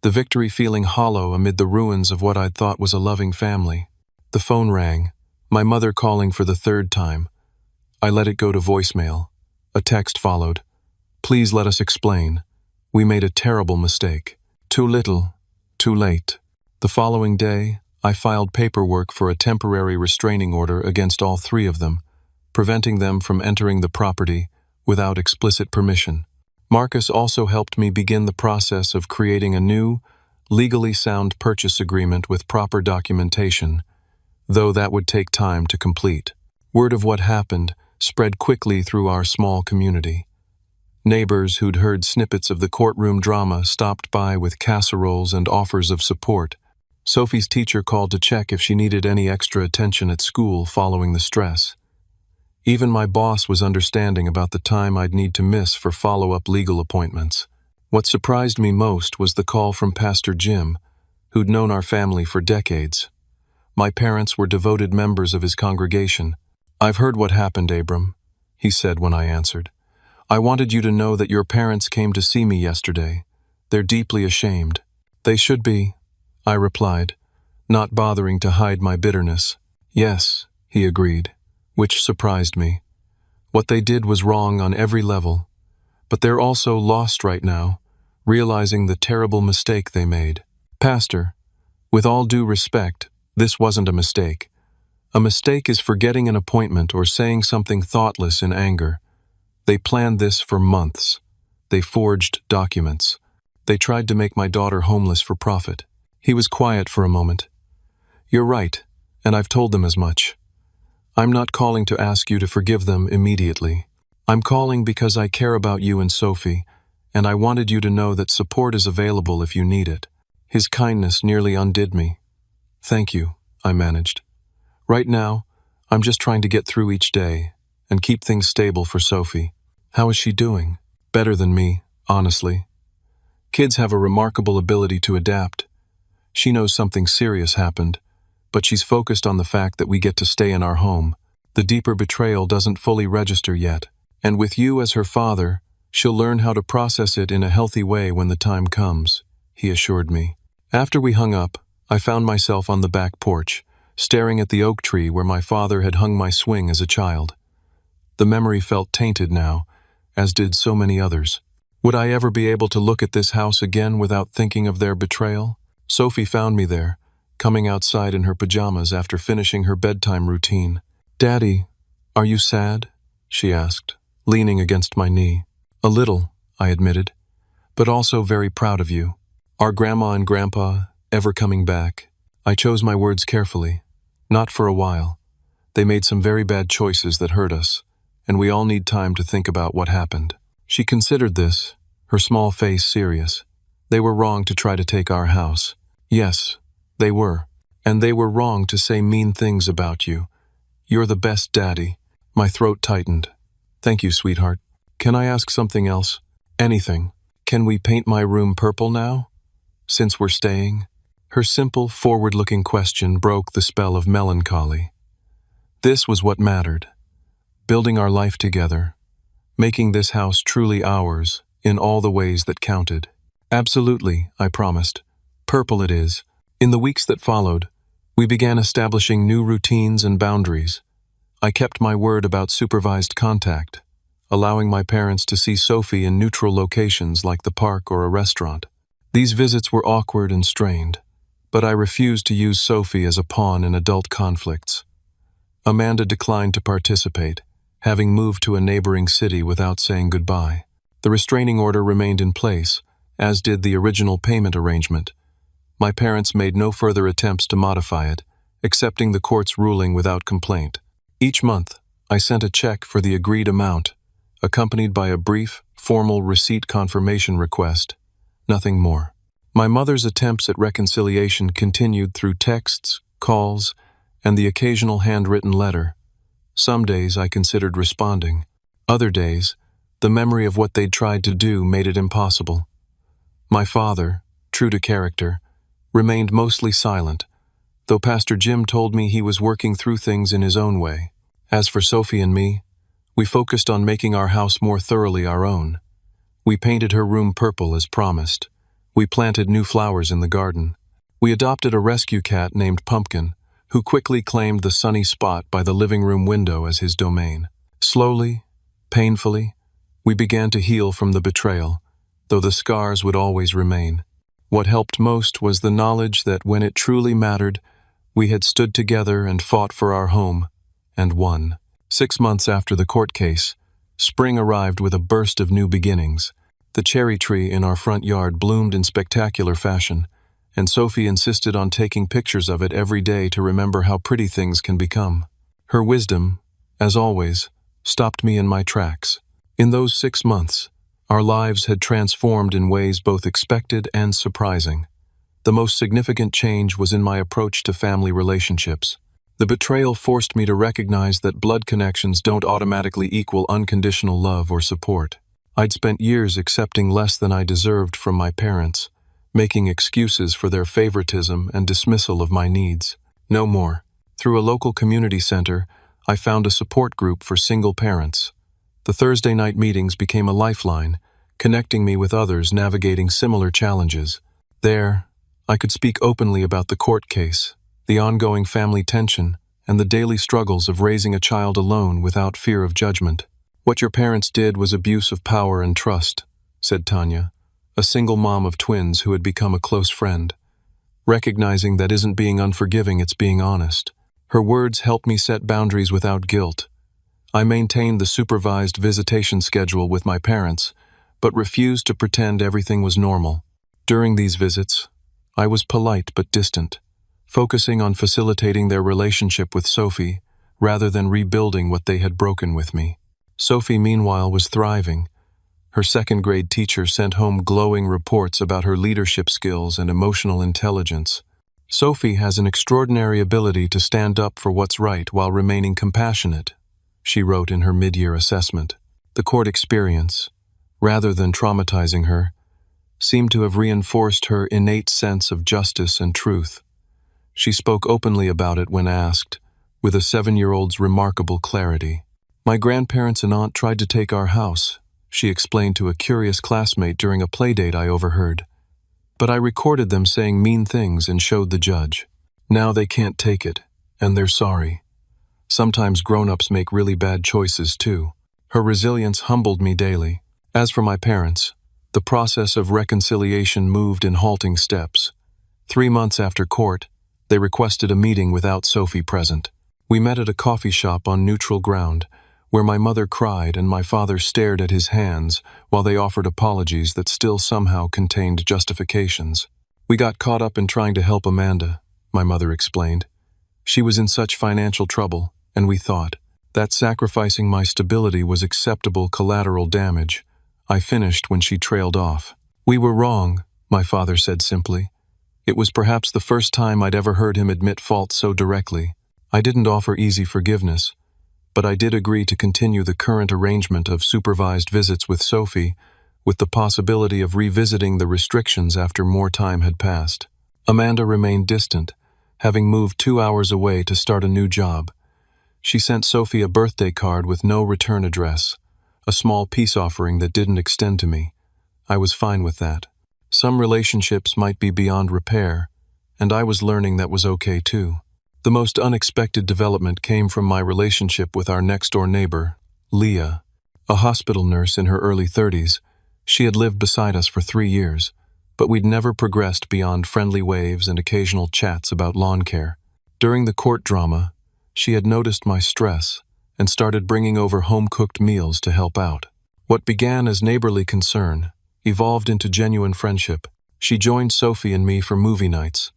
the victory feeling hollow amid the ruins of what I'd thought was a loving family. The phone rang, My mother calling for the third time. I let it go to voicemail. A text followed. Please let us explain. We made a terrible mistake. Too little, too late. The following day, I filed paperwork for a temporary restraining order against all three of them, preventing them from entering the property without explicit permission. Marcus also helped me begin the process of creating a new, legally sound purchase agreement with proper documentation, though that would take time to complete. Word of what happened spread quickly through our small community. Neighbors who'd heard snippets of the courtroom drama stopped by with casseroles and offers of support. Sophie's teacher called to check if she needed any extra attention at school following the stress. Even my boss was understanding about the time I'd need to miss for follow-up legal appointments. What surprised me most was the call from Pastor Jim, who'd known our family for decades. My parents were devoted members of his congregation. "I've heard what happened, Abram," he said when I answered. "I wanted you to know that your parents came to see me yesterday. They're deeply ashamed." "They should be," I replied, not bothering to hide my bitterness. "Yes," he agreed, which surprised me. What they did was wrong on every level, but they're also lost right now, realizing the terrible mistake they made. "Pastor, with all due respect, this wasn't a mistake. A mistake is forgetting an appointment or saying something thoughtless in anger. They planned this for months. They forged documents. They tried to make my daughter homeless for profit." He was quiet for a moment. "You're right, and I've told them as much. I'm not calling to ask you to forgive them immediately. I'm calling because I care about you and Sophie, and I wanted you to know that support is available if you need it." His kindness nearly undid me. "Thank you," I managed. "Right now, I'm just trying to get through each day and keep things stable for Sophie." "How is she doing?" "Better than me, honestly. Kids have a remarkable ability to adapt. She knows something serious happened, but she's focused on the fact that we get to stay in our home. The deeper betrayal doesn't fully register yet, and with you as her father, she'll learn how to process it in a healthy way when the time comes," he assured me. After we hung up, I found myself on the back porch, staring at the oak tree where my father had hung my swing as a child. The memory felt tainted now, as did so many others. Would I ever be able to look at this house again without thinking of their betrayal? Sophie found me there, coming outside in her pajamas after finishing her bedtime routine. "Daddy, are you sad?" she asked, leaning against my knee. "A little," I admitted, "but also very proud of you. Are Grandma and Grandpa ever coming back?" I chose my words carefully. Not for a while. They made some very bad choices that hurt us, and we all need time to think about what happened. She considered this, her small face serious. "They were wrong to try to take our house." "Yes, they were. And they were wrong to say mean things about you. You're the best daddy." My throat tightened. "Thank you, sweetheart. Can I ask something else?" "Anything. Can we paint my room purple now, since we're staying?" Her simple, forward-looking question broke the spell of melancholy. This was what mattered. Building our life together. Making this house truly ours in all the ways that counted. "Absolutely," I promised. "Purple it is." In the weeks that followed, we began establishing new routines and boundaries. I kept my word about supervised contact, allowing my parents to see Sophie in neutral locations like the park or a restaurant. These visits were awkward and strained, but I refused to use Sophie as a pawn in adult conflicts. Amanda declined to participate, having moved to a neighboring city without saying goodbye. The restraining order remained in place, as did the original payment arrangement. My parents made no further attempts to modify it, accepting the court's ruling without complaint. Each month, I sent a check for the agreed amount, accompanied by a brief, formal receipt confirmation request. Nothing more. My mother's attempts at reconciliation continued through texts, calls, and the occasional handwritten letter. Some days I considered responding. Other days, the memory of what they'd tried to do made it impossible. My father, true to character, remained mostly silent, though Pastor Jim told me he was working through things in his own way. As for Sophie and me, we focused on making our house more thoroughly our own. We painted her room purple as promised. We planted new flowers in the garden. We adopted a rescue cat named Pumpkin, who quickly claimed the sunny spot by the living room window as his domain. Slowly, painfully, we began to heal from the betrayal, though the scars would always remain. What helped most was the knowledge that when it truly mattered, we had stood together and fought for our home, and won. 6 months after the court case, spring arrived with a burst of new beginnings. The cherry tree in our front yard bloomed in spectacular fashion, and Sophie insisted on taking pictures of it every day to remember how pretty things can become. Her wisdom, as always, stopped me in my tracks. In those 6 months, our lives had transformed in ways both expected and surprising. The most significant change was in my approach to family relationships. The betrayal forced me to recognize that blood connections don't automatically equal unconditional love or support. I'd spent years accepting less than I deserved from my parents, making excuses for their favoritism and dismissal of my needs. No more. Through a local community center, I found a support group for single parents. The Thursday night meetings became a lifeline, connecting me with others navigating similar challenges. There, I could speak openly about the court case, the ongoing family tension, and the daily struggles of raising a child alone without fear of judgment. "What your parents did was abuse of power and trust," said Tanya, a single mom of twins who had become a close friend. Recognizing that isn't being unforgiving, it's being honest. Her words helped me set boundaries without guilt. I maintained the supervised visitation schedule with my parents, but refused to pretend everything was normal. During these visits, I was polite but distant, focusing on facilitating their relationship with Sophie rather than rebuilding what they had broken with me. Sophie, meanwhile, was thriving. Her second-grade teacher sent home glowing reports about her leadership skills and emotional intelligence. "Sophie has an extraordinary ability to stand up for what's right while remaining compassionate," she wrote in her mid-year assessment. The court experience, rather than traumatizing her, seemed to have reinforced her innate sense of justice and truth. She spoke openly about it when asked, with a 7-year-old's remarkable clarity. "My grandparents and aunt tried to take our house," she explained to a curious classmate during a playdate I overheard. "But I recorded them saying mean things and showed the judge. Now they can't take it, and they're sorry. Sometimes grown-ups make really bad choices too." Her resilience humbled me daily. As for my parents, the process of reconciliation moved in halting steps. 3 months after court, they requested a meeting without Sophie present. We met at a coffee shop on neutral ground, where my mother cried and my father stared at his hands while they offered apologies that still somehow contained justifications. "We got caught up in trying to help Amanda," my mother explained. "She was in such financial trouble, and we thought that sacrificing my stability was acceptable collateral damage." I finished when she trailed off. "We were wrong," my father said simply. It was perhaps the first time I'd ever heard him admit fault so directly. I didn't offer easy forgiveness, but I did agree to continue the current arrangement of supervised visits with Sophie, with the possibility of revisiting the restrictions after more time had passed. Amanda remained distant, having moved 2 hours away to start a new job. She sent Sophie a birthday card with no return address, a small peace offering that didn't extend to me. I was fine with that. Some relationships might be beyond repair, and I was learning that was okay too. The most unexpected development came from my relationship with our next-door neighbor, Leah, a hospital nurse in her early 30s. She had lived beside us for 3 years, but we'd never progressed beyond friendly waves and occasional chats about lawn care. During the court drama, she had noticed my stress and started bringing over home-cooked meals to help out. What began as neighborly concern evolved into genuine friendship. She joined Sophie and me for movie nights,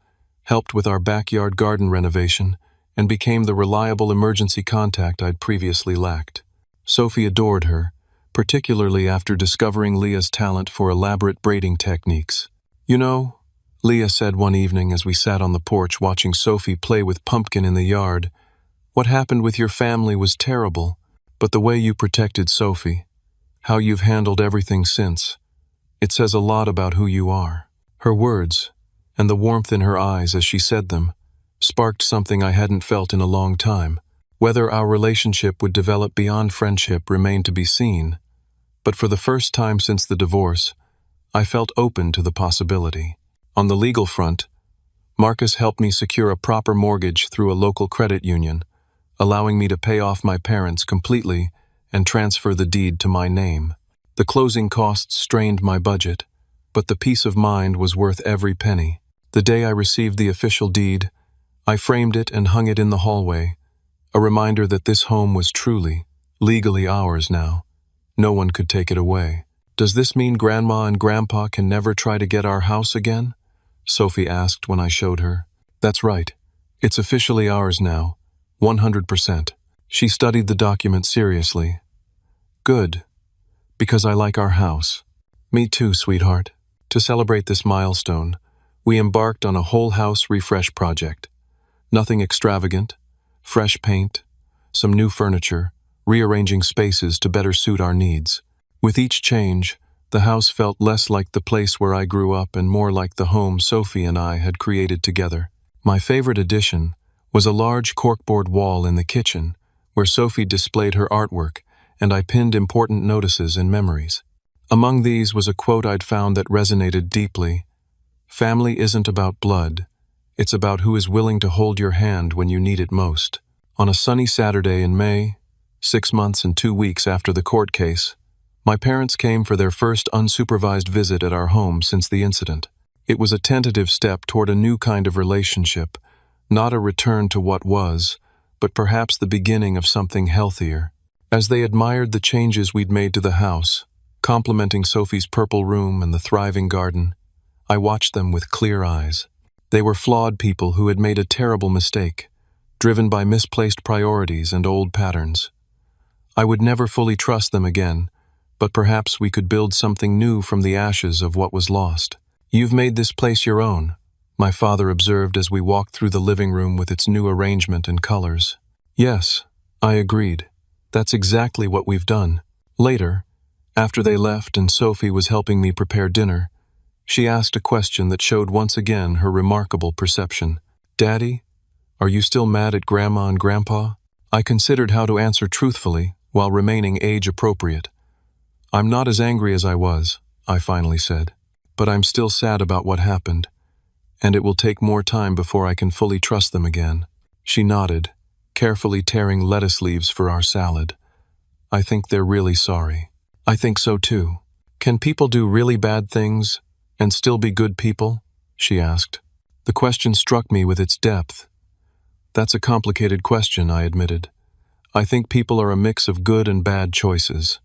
helped with our backyard garden renovation, and became the reliable emergency contact I'd previously lacked. Sophie adored her, particularly after discovering Leah's talent for elaborate braiding techniques. "You know," Leah said one evening as we sat on the porch watching Sophie play with Pumpkin in the yard, "what happened with your family was terrible, but the way you protected Sophie, how you've handled everything since, it says a lot about who you are." Her words, and the warmth in her eyes as she said them, sparked something I hadn't felt in a long time. Whether our relationship would develop beyond friendship remained to be seen, but for the first time since the divorce, I felt open to the possibility. On the legal front, Marcus helped me secure a proper mortgage through a local credit union, allowing me to pay off my parents completely and transfer the deed to my name. The closing costs strained my budget, but the peace of mind was worth every penny. The day I received the official deed, I framed it and hung it in the hallway, a reminder that this home was truly, legally ours now. No one could take it away. "Does this mean Grandma and Grandpa can never try to get our house again?" Sophie asked when I showed her. "That's right. It's officially ours now, 100%. She studied the document seriously. "Good, because I like our house." "Me too, sweetheart." To celebrate this milestone, we embarked on a whole house refresh project. Nothing extravagant, fresh paint, some new furniture, rearranging spaces to better suit our needs. With each change, the house felt less like the place where I grew up and more like the home Sophie and I had created together. My favorite addition was a large corkboard wall in the kitchen, where Sophie displayed her artwork and I pinned important notices and memories. Among these was a quote I'd found that resonated deeply. "Family isn't about blood. It's about who is willing to hold your hand when you need it most." On a sunny Saturday in May, 6 months and 2 weeks after the court case, my parents came for their first unsupervised visit at our home since the incident. It was a tentative step toward a new kind of relationship, not a return to what was, but perhaps the beginning of something healthier. As they admired the changes we'd made to the house, complimenting Sophie's purple room and the thriving garden, I watched them with clear eyes. They were flawed people who had made a terrible mistake, driven by misplaced priorities and old patterns. I would never fully trust them again, but perhaps we could build something new from the ashes of what was lost. "You've made this place your own," my father observed as we walked through the living room with its new arrangement and colors. "Yes," I agreed. "That's exactly what we've done." Later, after they left and Sophie was helping me prepare dinner, she asked a question that showed once again her remarkable perception. "Daddy, are you still mad at Grandma and Grandpa?" I considered how to answer truthfully while remaining age-appropriate. "I'm not as angry as I was," I finally said, "but I'm still sad about what happened, and it will take more time before I can fully trust them again." She nodded, carefully tearing lettuce leaves for our salad. "I think they're really sorry." "I think so too." "Can people do really bad things and still be good people?" she asked. The question struck me with its depth. "That's a complicated question," I admitted. "I think people are a mix of good and bad choices.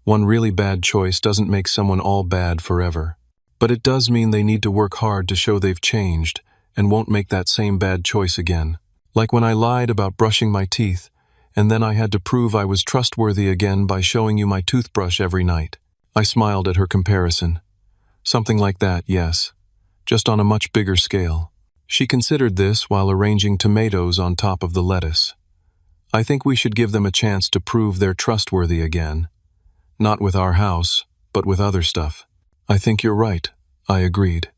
One really bad choice doesn't make someone all bad forever. But it does mean they need to work hard to show they've changed and won't make that same bad choice again. Like when I lied about brushing my teeth, and then I had to prove I was trustworthy again by showing you my toothbrush every night." I smiled at her comparison. "Something like that, yes, just on a much bigger scale." She considered this while arranging tomatoes on top of the lettuce. "I think we should give them a chance to prove they're trustworthy again. Not with our house, but with other stuff." "I think you're right," I agreed.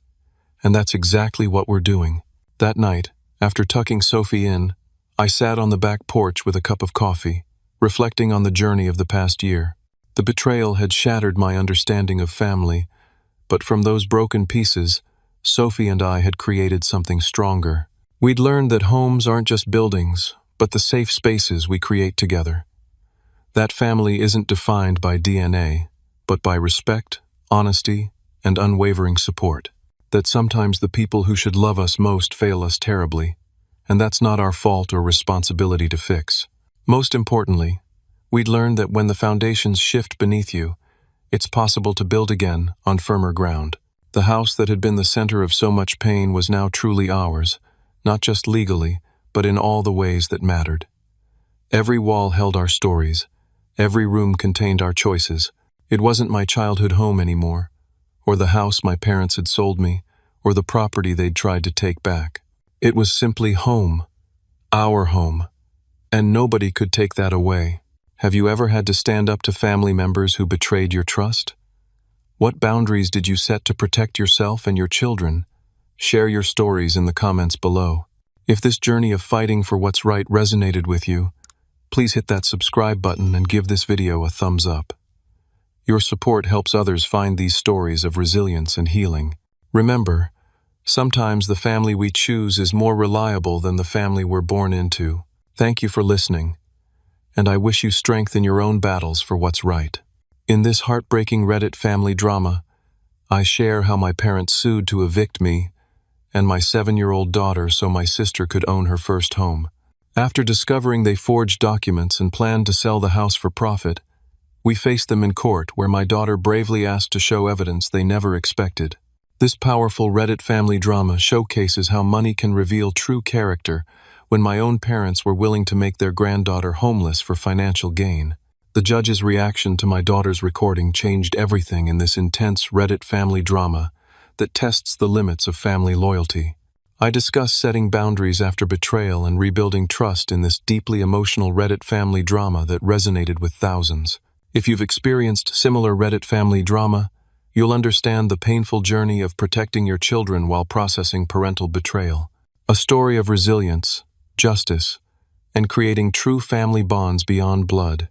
"And that's exactly what we're doing." That night, after tucking Sophie in, I sat on the back porch with a cup of coffee, reflecting on the journey of the past year. The betrayal had shattered my understanding of family, but from those broken pieces, Sophie and I had created something stronger. We'd learned that homes aren't just buildings, but the safe spaces we create together. That family isn't defined by DNA, but by respect, honesty, and unwavering support. That sometimes the people who should love us most fail us terribly, and that's not our fault or responsibility to fix. Most importantly, we'd learned that when the foundations shift beneath you, it's possible to build again on firmer ground. The house that had been the center of so much pain was now truly ours, not just legally, but in all the ways that mattered. Every wall held our stories. Every room contained our choices. It wasn't my childhood home anymore, or the house my parents had sold me, or the property they'd tried to take back. It was simply home, our home, and nobody could take that away. Have you ever had to stand up to family members who betrayed your trust? What boundaries did you set to protect yourself and your children? Share your stories in the comments below. If this journey of fighting for what's right resonated with you, please hit that subscribe button and give this video a thumbs up. Your support helps others find these stories of resilience and healing. Remember, Sometimes the family we choose is more reliable than the family we're born into. Thank you for listening, and I wish you strength in your own battles for what's right. In this heartbreaking Reddit family drama, I share how my parents sued to evict me and my 7-year-old daughter so my sister could own her first home. After discovering they forged documents and planned to sell the house for profit, we faced them in court where my daughter bravely asked to show evidence they never expected. This powerful Reddit family drama showcases how money can reveal true character when my own parents were willing to make their granddaughter homeless for financial gain. The judge's reaction to my daughter's recording changed everything in this intense Reddit family drama that tests the limits of family loyalty. I discuss setting boundaries after betrayal and rebuilding trust in this deeply emotional Reddit family drama that resonated with thousands. If you've experienced similar Reddit family drama, you'll understand the painful journey of protecting your children while processing parental betrayal. A story of resilience, justice, and creating true family bonds beyond blood.